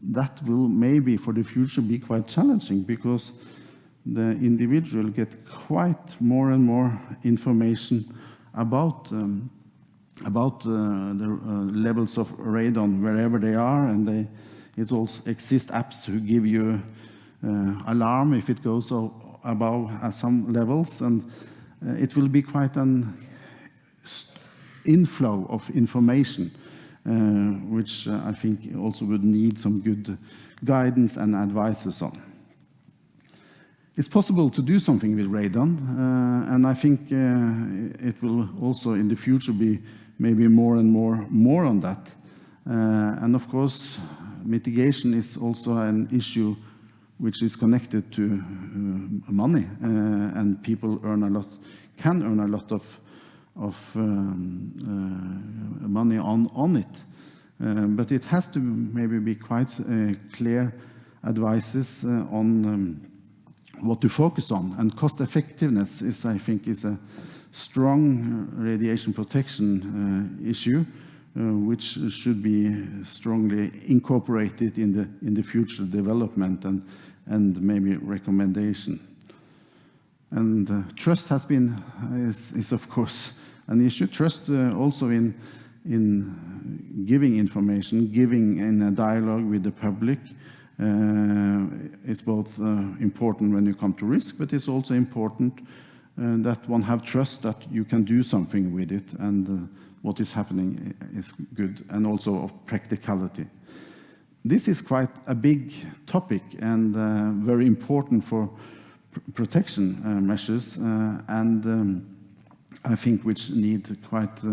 that will maybe for the future be quite challenging, because the individual get quite more and more information about the levels of radon wherever they are, and it also exists apps who give you alarm if it goes above at some levels, and it will be quite an inflow of information, which I think also would need some good guidance and advices on. It's possible to do something with radon, and I think it will also in the future be maybe more and more on that. And of course, mitigation is also an issue which is connected to money, and people can earn a lot of money on it. But it has to maybe be quite clear advices on what to focus on, and cost effectiveness is, I think, is a strong radiation protection issue, which should be strongly incorporated in the future development and maybe recommendation. And trust has been is of course an issue. Trust also in giving information, giving in a dialogue with the public. It's both important when you come to risk, but it's also important that one have trust that you can do something with it, and what is happening is good, and also of practicality. This is quite a big topic, and very important for protection measures, and I think which need quite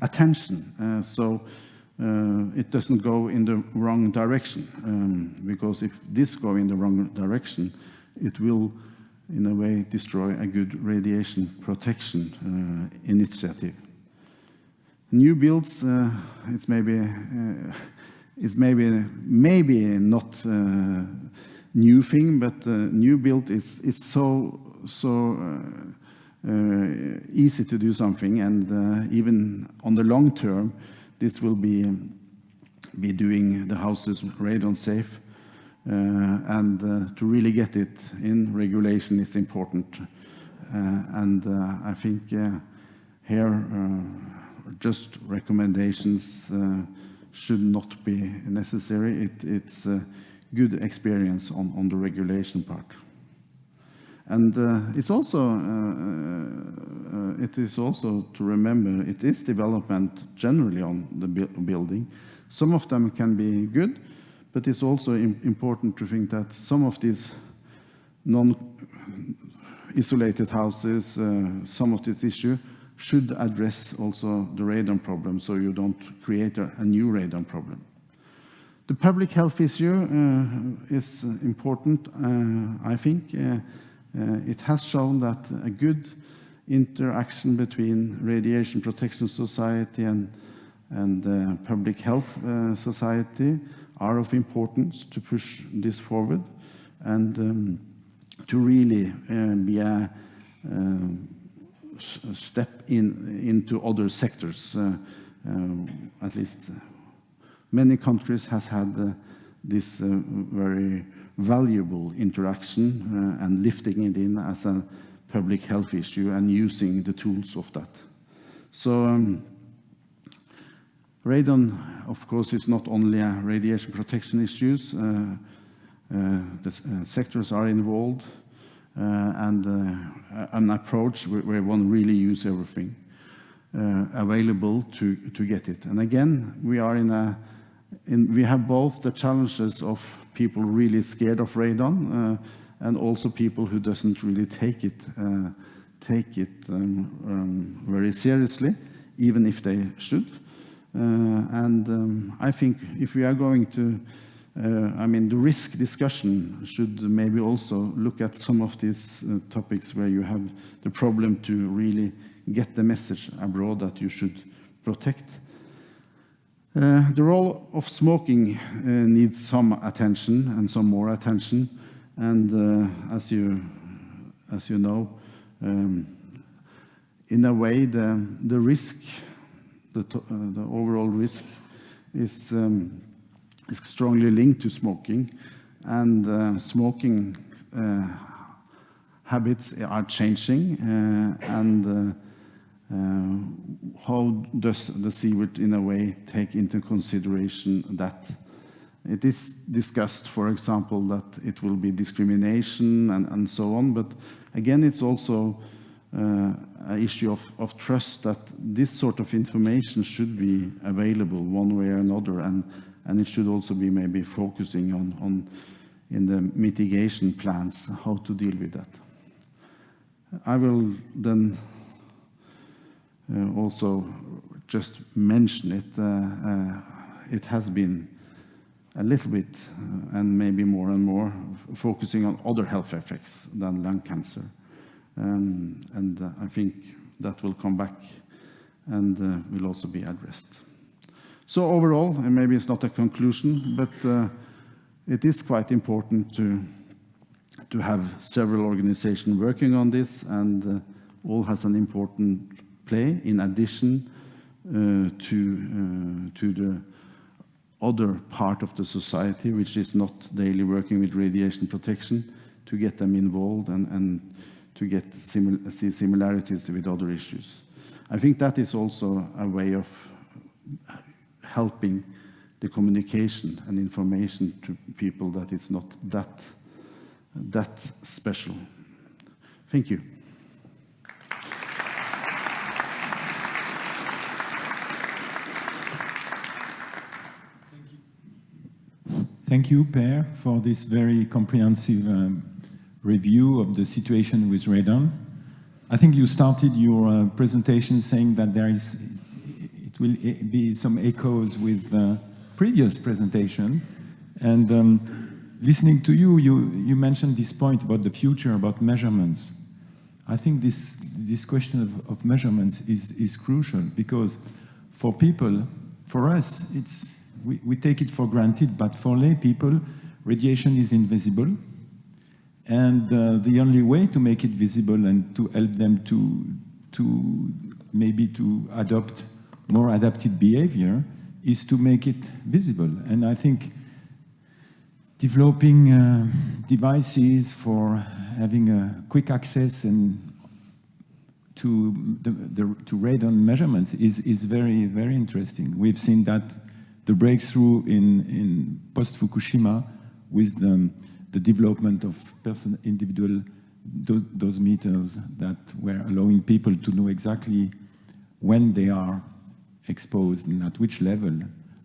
attention, so it doesn't go in the wrong direction, because if this go in the wrong direction, it will in a way destroy a good radiation protection initiative. New builds, it's maybe not new thing, but new build is so easy to do something, and even on the long term, this will be doing the houses radon safe, and to really get it in regulation is important, and I think here just recommendations should not be necessary. It's a good experience on the regulation part. And it is also to remember, it is development generally on the building. Some of them can be good, but it's also important to think that some of these non-isolated houses, some of this issue, should address also the radon problem, so you don't create a new radon problem. The public health issue is important, I think. It has shown that a good interaction between Radiation Protection Society and Public Health Society are of importance to push this forward and to really be a step into other sectors. At least many countries has had this very valuable interaction and lifting it in as a public health issue and using the tools of that. So radon, of course, is not only a radiation protection issues. The sectors are involved and an approach where one really use everything available to get it. And again, we are we have both the challenges of people really scared of radon and also people who doesn't really take it very seriously, even if they should. I think if we are going to, the risk discussion should maybe also look at some of these topics where you have the problem to really get the message abroad that you should protect. The role of smoking needs some attention and some more attention. And as you know, in a way, the risk, the overall risk, is strongly linked to smoking, and smoking habits are changing. How does the CWIT, in a way, take into consideration that? It is discussed, for example, that it will be discrimination and so on, but again, it's also an issue of trust that this sort of information should be available one way or another, and it should also be maybe focusing on in the mitigation plans, how to deal with that. I will then also just mention it. It has been a little bit, and maybe more and more, focusing on other health effects than lung cancer. I think that will come back and will also be addressed. So overall, and maybe it's not a conclusion, but it is quite important to have several organizations working on this, and all has an important play in addition to the other part of the society, which is not daily working with radiation protection, to get them involved and to get see similarities with other issues. I think that is also a way of helping the communication and information to people that it's not that special. Thank you. Thank you, Per, for this very comprehensive review of the situation with radon. I think you started your presentation saying that it will be some echoes with the previous presentation. And listening to you, you mentioned this point about the future, about measurements. I think this question of measurements is crucial, because for people, for us, we take it for granted, but for lay people, radiation is invisible. And the only way to make it visible and to help them to maybe to adopt more adapted behavior is to make it visible. And I think developing devices for having a quick access and to radon measurements is very, very interesting. We've seen that the breakthrough in post-Fukushima with the development of individual dosimeters that were allowing people to know exactly when they are exposed and at which level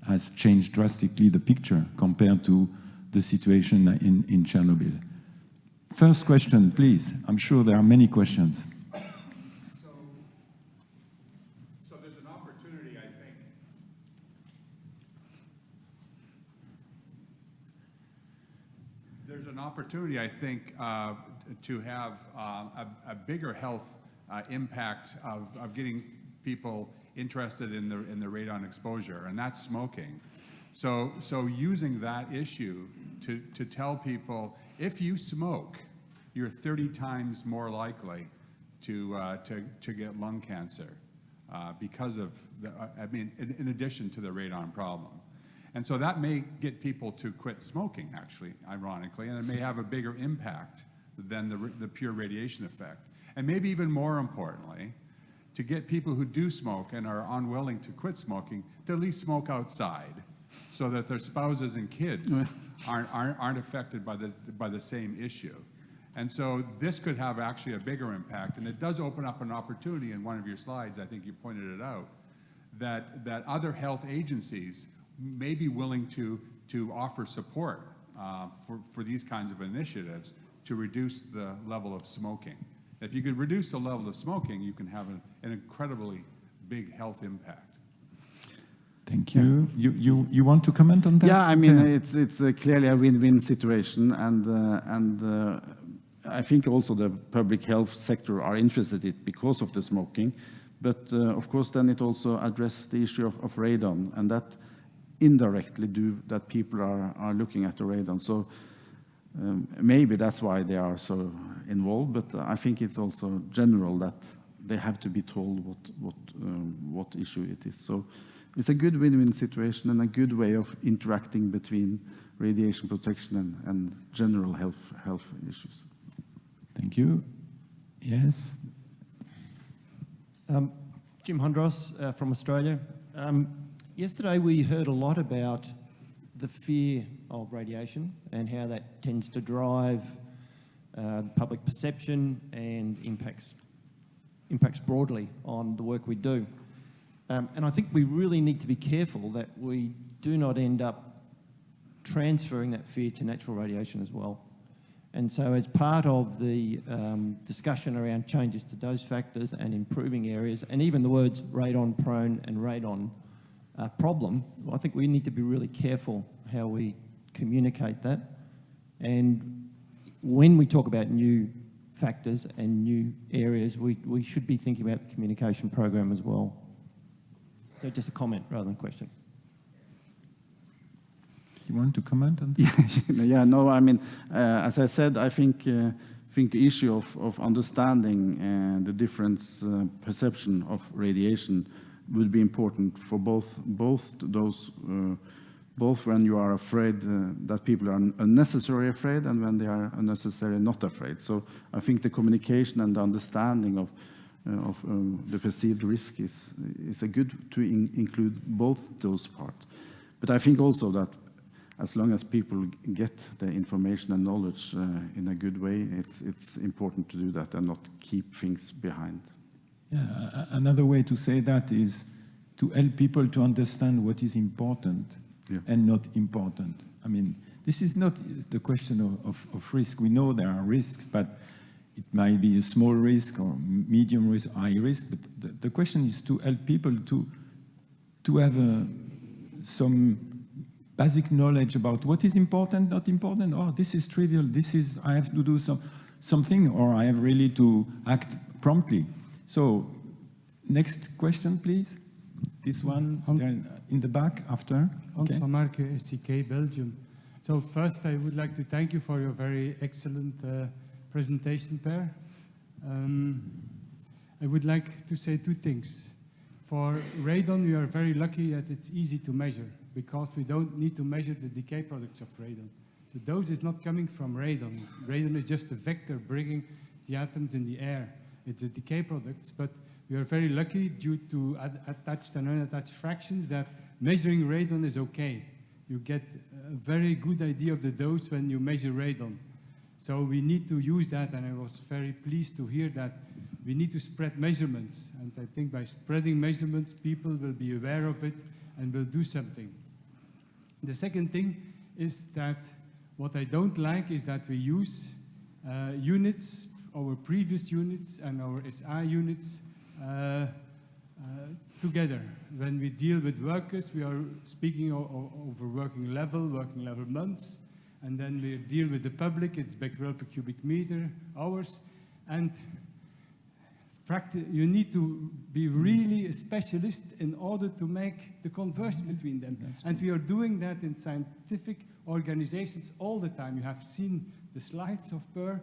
has changed drastically the picture compared to the situation in Chernobyl. First question, please. I'm sure there are many questions. So there's an opportunity, I think. There's an opportunity, I think, to have a bigger health impact of getting people interested in the radon exposure, and that's smoking. So using that issue to tell people, if you smoke, you're 30 times more likely to get lung cancer because of in addition to the radon problem. And so that may get people to quit smoking, actually, ironically, and it may have a bigger impact than the pure radiation effect. And maybe even more importantly, to get people who do smoke and are unwilling to quit smoking to at least smoke outside, so that their spouses and kids aren't affected by the same issue. And so this could have actually a bigger impact, and it does open up an opportunity in one of your slides, I think you pointed it out, that other health agencies may be willing to offer support for these kinds of initiatives to reduce the level of smoking. If you could reduce the level of smoking, you can have an incredibly big health impact. Thank you. You want to comment on that? Yeah, I mean, it's clearly a win-win situation, and I think also the public health sector are interested in it because of the smoking. But of course, then it also addresses the issue of radon, and that indirectly that people are looking at the radon. So maybe that's why they are so involved. But I think it's also general that they have to be told what issue it is. So it's a good win-win situation and a good way of interacting between radiation protection and general health issues. Thank you. Yes. Jim Hondros from Australia. Yesterday we heard a lot about the fear of radiation and how that tends to drive public perception and impacts broadly on the work we do. And I think we really need to be careful that we do not end up transferring that fear to natural radiation as well. And so as part of the discussion around changes to dose factors and improving areas, and even the words radon prone and radon problem, I think we need to be really careful how we communicate that. And when we talk about new factors and new areas, we should be thinking about the communication program as well. So just a comment rather than a question. You want to comment on that? Yeah, no, I mean, as I said, I think the issue of understanding the different perception of radiation would be important for both those, both when you are afraid that people are unnecessarily afraid and when they are unnecessarily not afraid. So I think the communication and the understanding of the perceived risk is a good to include both those parts. But I think also that as long as people get the information and knowledge in a good way, it's important to do that and not keep things behind. Yeah, another way to say that is to help people to understand what is important and not important. I mean, this is not the question of risk. We know there are risks, but it might be a small risk or medium risk, high risk. The question is to help people to have some basic knowledge about what is important, not important. Oh, this is trivial. This is, I have to do something, or I have really to act promptly. So, next question, please. This one in the back after. Hans van Marke, SCK, Belgium. So first, I would like to thank you for your very excellent presentation, Per. I would like to say two things. For radon, we are very lucky that it's easy to measure because we don't need to measure the decay products of radon. The dose is not coming from radon. Radon is just a vector bringing the atoms in the air. It's a decay products, but we are very lucky due to attached and unattached fractions that measuring radon is okay. You get a very good idea of the dose when you measure radon. So we need to use that, and I was very pleased to hear that we need to spread measurements. And I think by spreading measurements, people will be aware of it and will do something. The second thing is that what I don't like is that we use units, our previous units and our SI units together. When we deal with workers, we are speaking over working level months, and then we deal with the public, it's becquerel per cubic meter, hours, and you need to be really a specialist in order to make the conversion between them. And we are doing that in scientific organizations all the time. You have seen the slides of Per.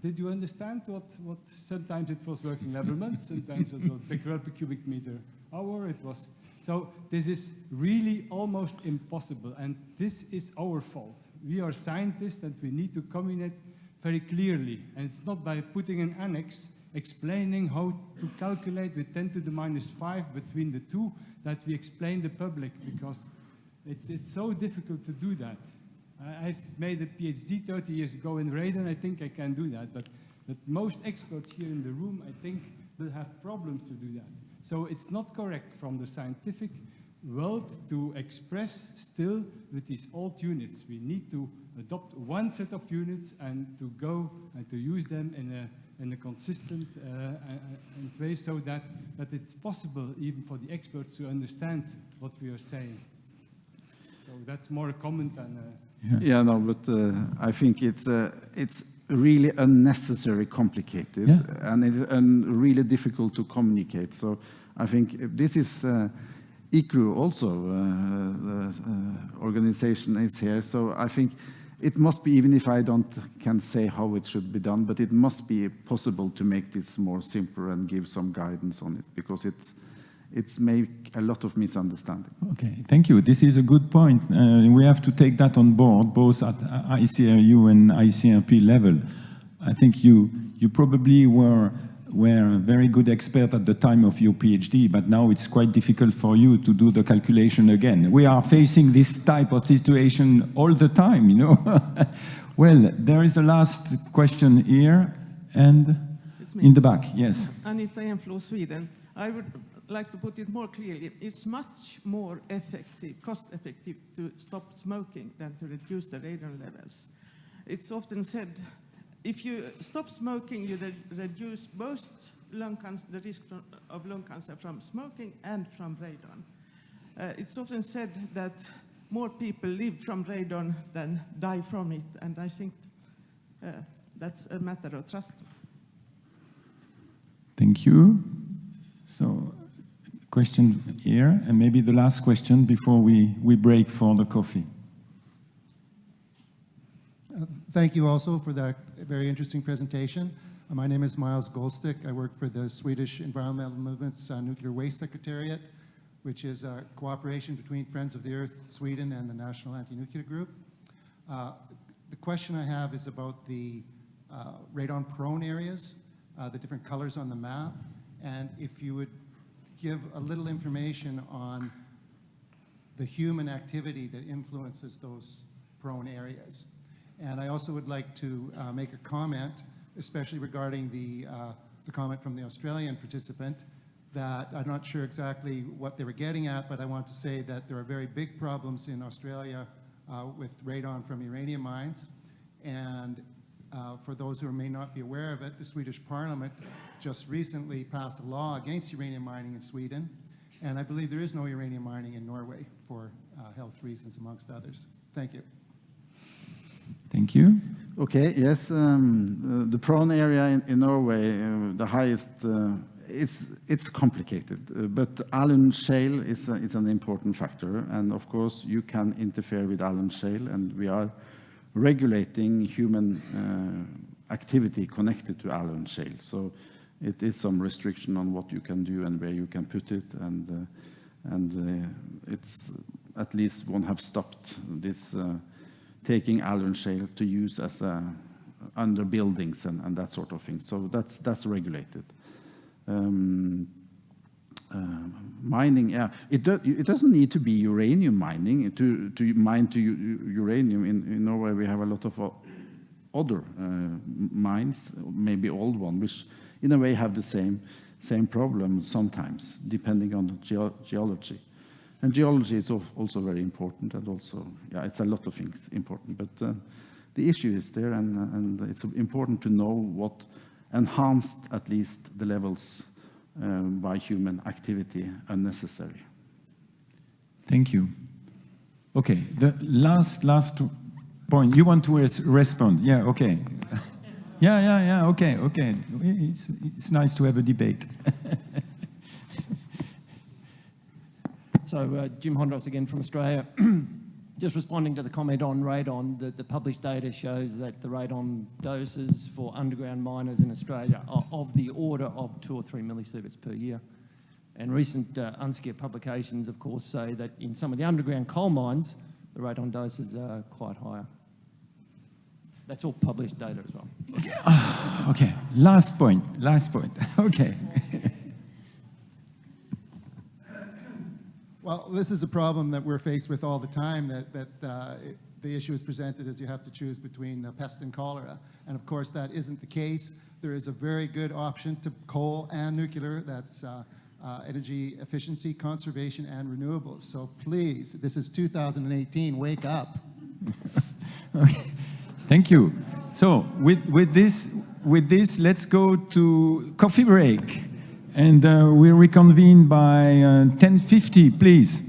Did you understand what sometimes it was working level months, sometimes it was becquerel per cubic meter hour, it was. So this is really almost impossible, and this is our fault. We are scientists and we need to communicate very clearly, and it's not by putting an annex explaining how to calculate with 10 to the minus 5 between the two that we explain the public, because it's so difficult to do that. I've made a PhD 30 years ago in radon. I think I can do that, but most experts here in the room, I think, will have problems to do that. So it's not correct from the scientific world to express still with these old units. We need to adopt one set of units and to go and to use them in a consistent way, so that it's possible even for the experts to understand what we are saying. So that's more a comment than Yeah, no, but I think it's really unnecessary complicated, and it's really difficult to communicate. So I think this is ICRU also, the organization is here. So I think it must be, even if I can say how it should be done, but it must be possible to make this more simple and give some guidance on it, because it's make a lot of misunderstanding. Okay, thank you. This is a good point. We have to take that on board, both at ICRU and ICRP level. I think you probably were a very good expert at the time of your PhD, but now it's quite difficult for you to do the calculation again. We are facing this type of situation all the time, you know. Well, there is a last question here, and in the back, yes. Anita Enflo, Sweden. I would like to put it more clearly. It's much more effective, cost-effective to stop smoking than to reduce the radon levels. It's often said, if you stop smoking, you reduce both the risk of lung cancer from smoking and from radon. It's often said that more people live from radon than die from it, and I think that's a matter of trust. Thank you. So, question here, and maybe the last question before we break for the coffee. Thank you also for that very interesting presentation. My name is Miles Goldstick. I work for the Swedish Environmental Movement's Nuclear Waste Secretariat, which is a cooperation between Friends of the Earth Sweden and the National Anti-Nuclear Group. The question I have is about the radon-prone areas, the different colors on the map, and if you would give a little information on the human activity that influences those prone areas. And I also would like to make a comment, especially regarding the comment from the Australian participant, that I'm not sure exactly what they were getting at, but I want to say that there are very big problems in Australia with radon from uranium mines. And for those who may not be aware of it, the Swedish Parliament just recently passed a law against uranium mining in Sweden. And I believe there is no uranium mining in Norway for health reasons, amongst others. Thank you. Thank you. Okay, yes, the prone area in Norway, the highest, it's complicated, but Alun shale is an important factor, and of course you can interfere with Alun shale, and we are regulating human activity connected to Alun shale. So it is some restriction on what you can do and where you can put it, and it's at least one have stopped this taking Alun shale to use as under buildings and that sort of thing. So that's regulated. Mining, yeah, it doesn't need to be uranium mining to mine to uranium. In Norway, we have a lot of other mines, maybe old ones, which in a way have the same problem sometimes, depending on the geology. And geology is also very important, and also, yeah, it's a lot of things important, but the issue is there, and it's important to know what enhanced at least the levels by human activity unnecessary. Thank you. Okay, the last point. You want to respond? Yeah, okay. Yeah, okay. It's nice to have a debate. So Jim Hondros again from Australia. Just responding to the comment on radon, the published data shows that the radon doses for underground miners in Australia are of the order of 2 or 3 millisieverts per year. And recent UNSCEAR publications, of course, say that in some of the underground coal mines, the radon doses are quite higher. That's all published data as well. Okay, last point. Okay. Well, this is a problem that we're faced with all the time, that the issue is presented as you have to choose between pest and cholera. And of course, that isn't the case. There is a very good option to coal and nuclear. That's energy efficiency, conservation, and renewables. So please, this is 2018, wake up. Okay. Thank you. So with this, let's go to coffee break. And we'll reconvene by 10:50, please.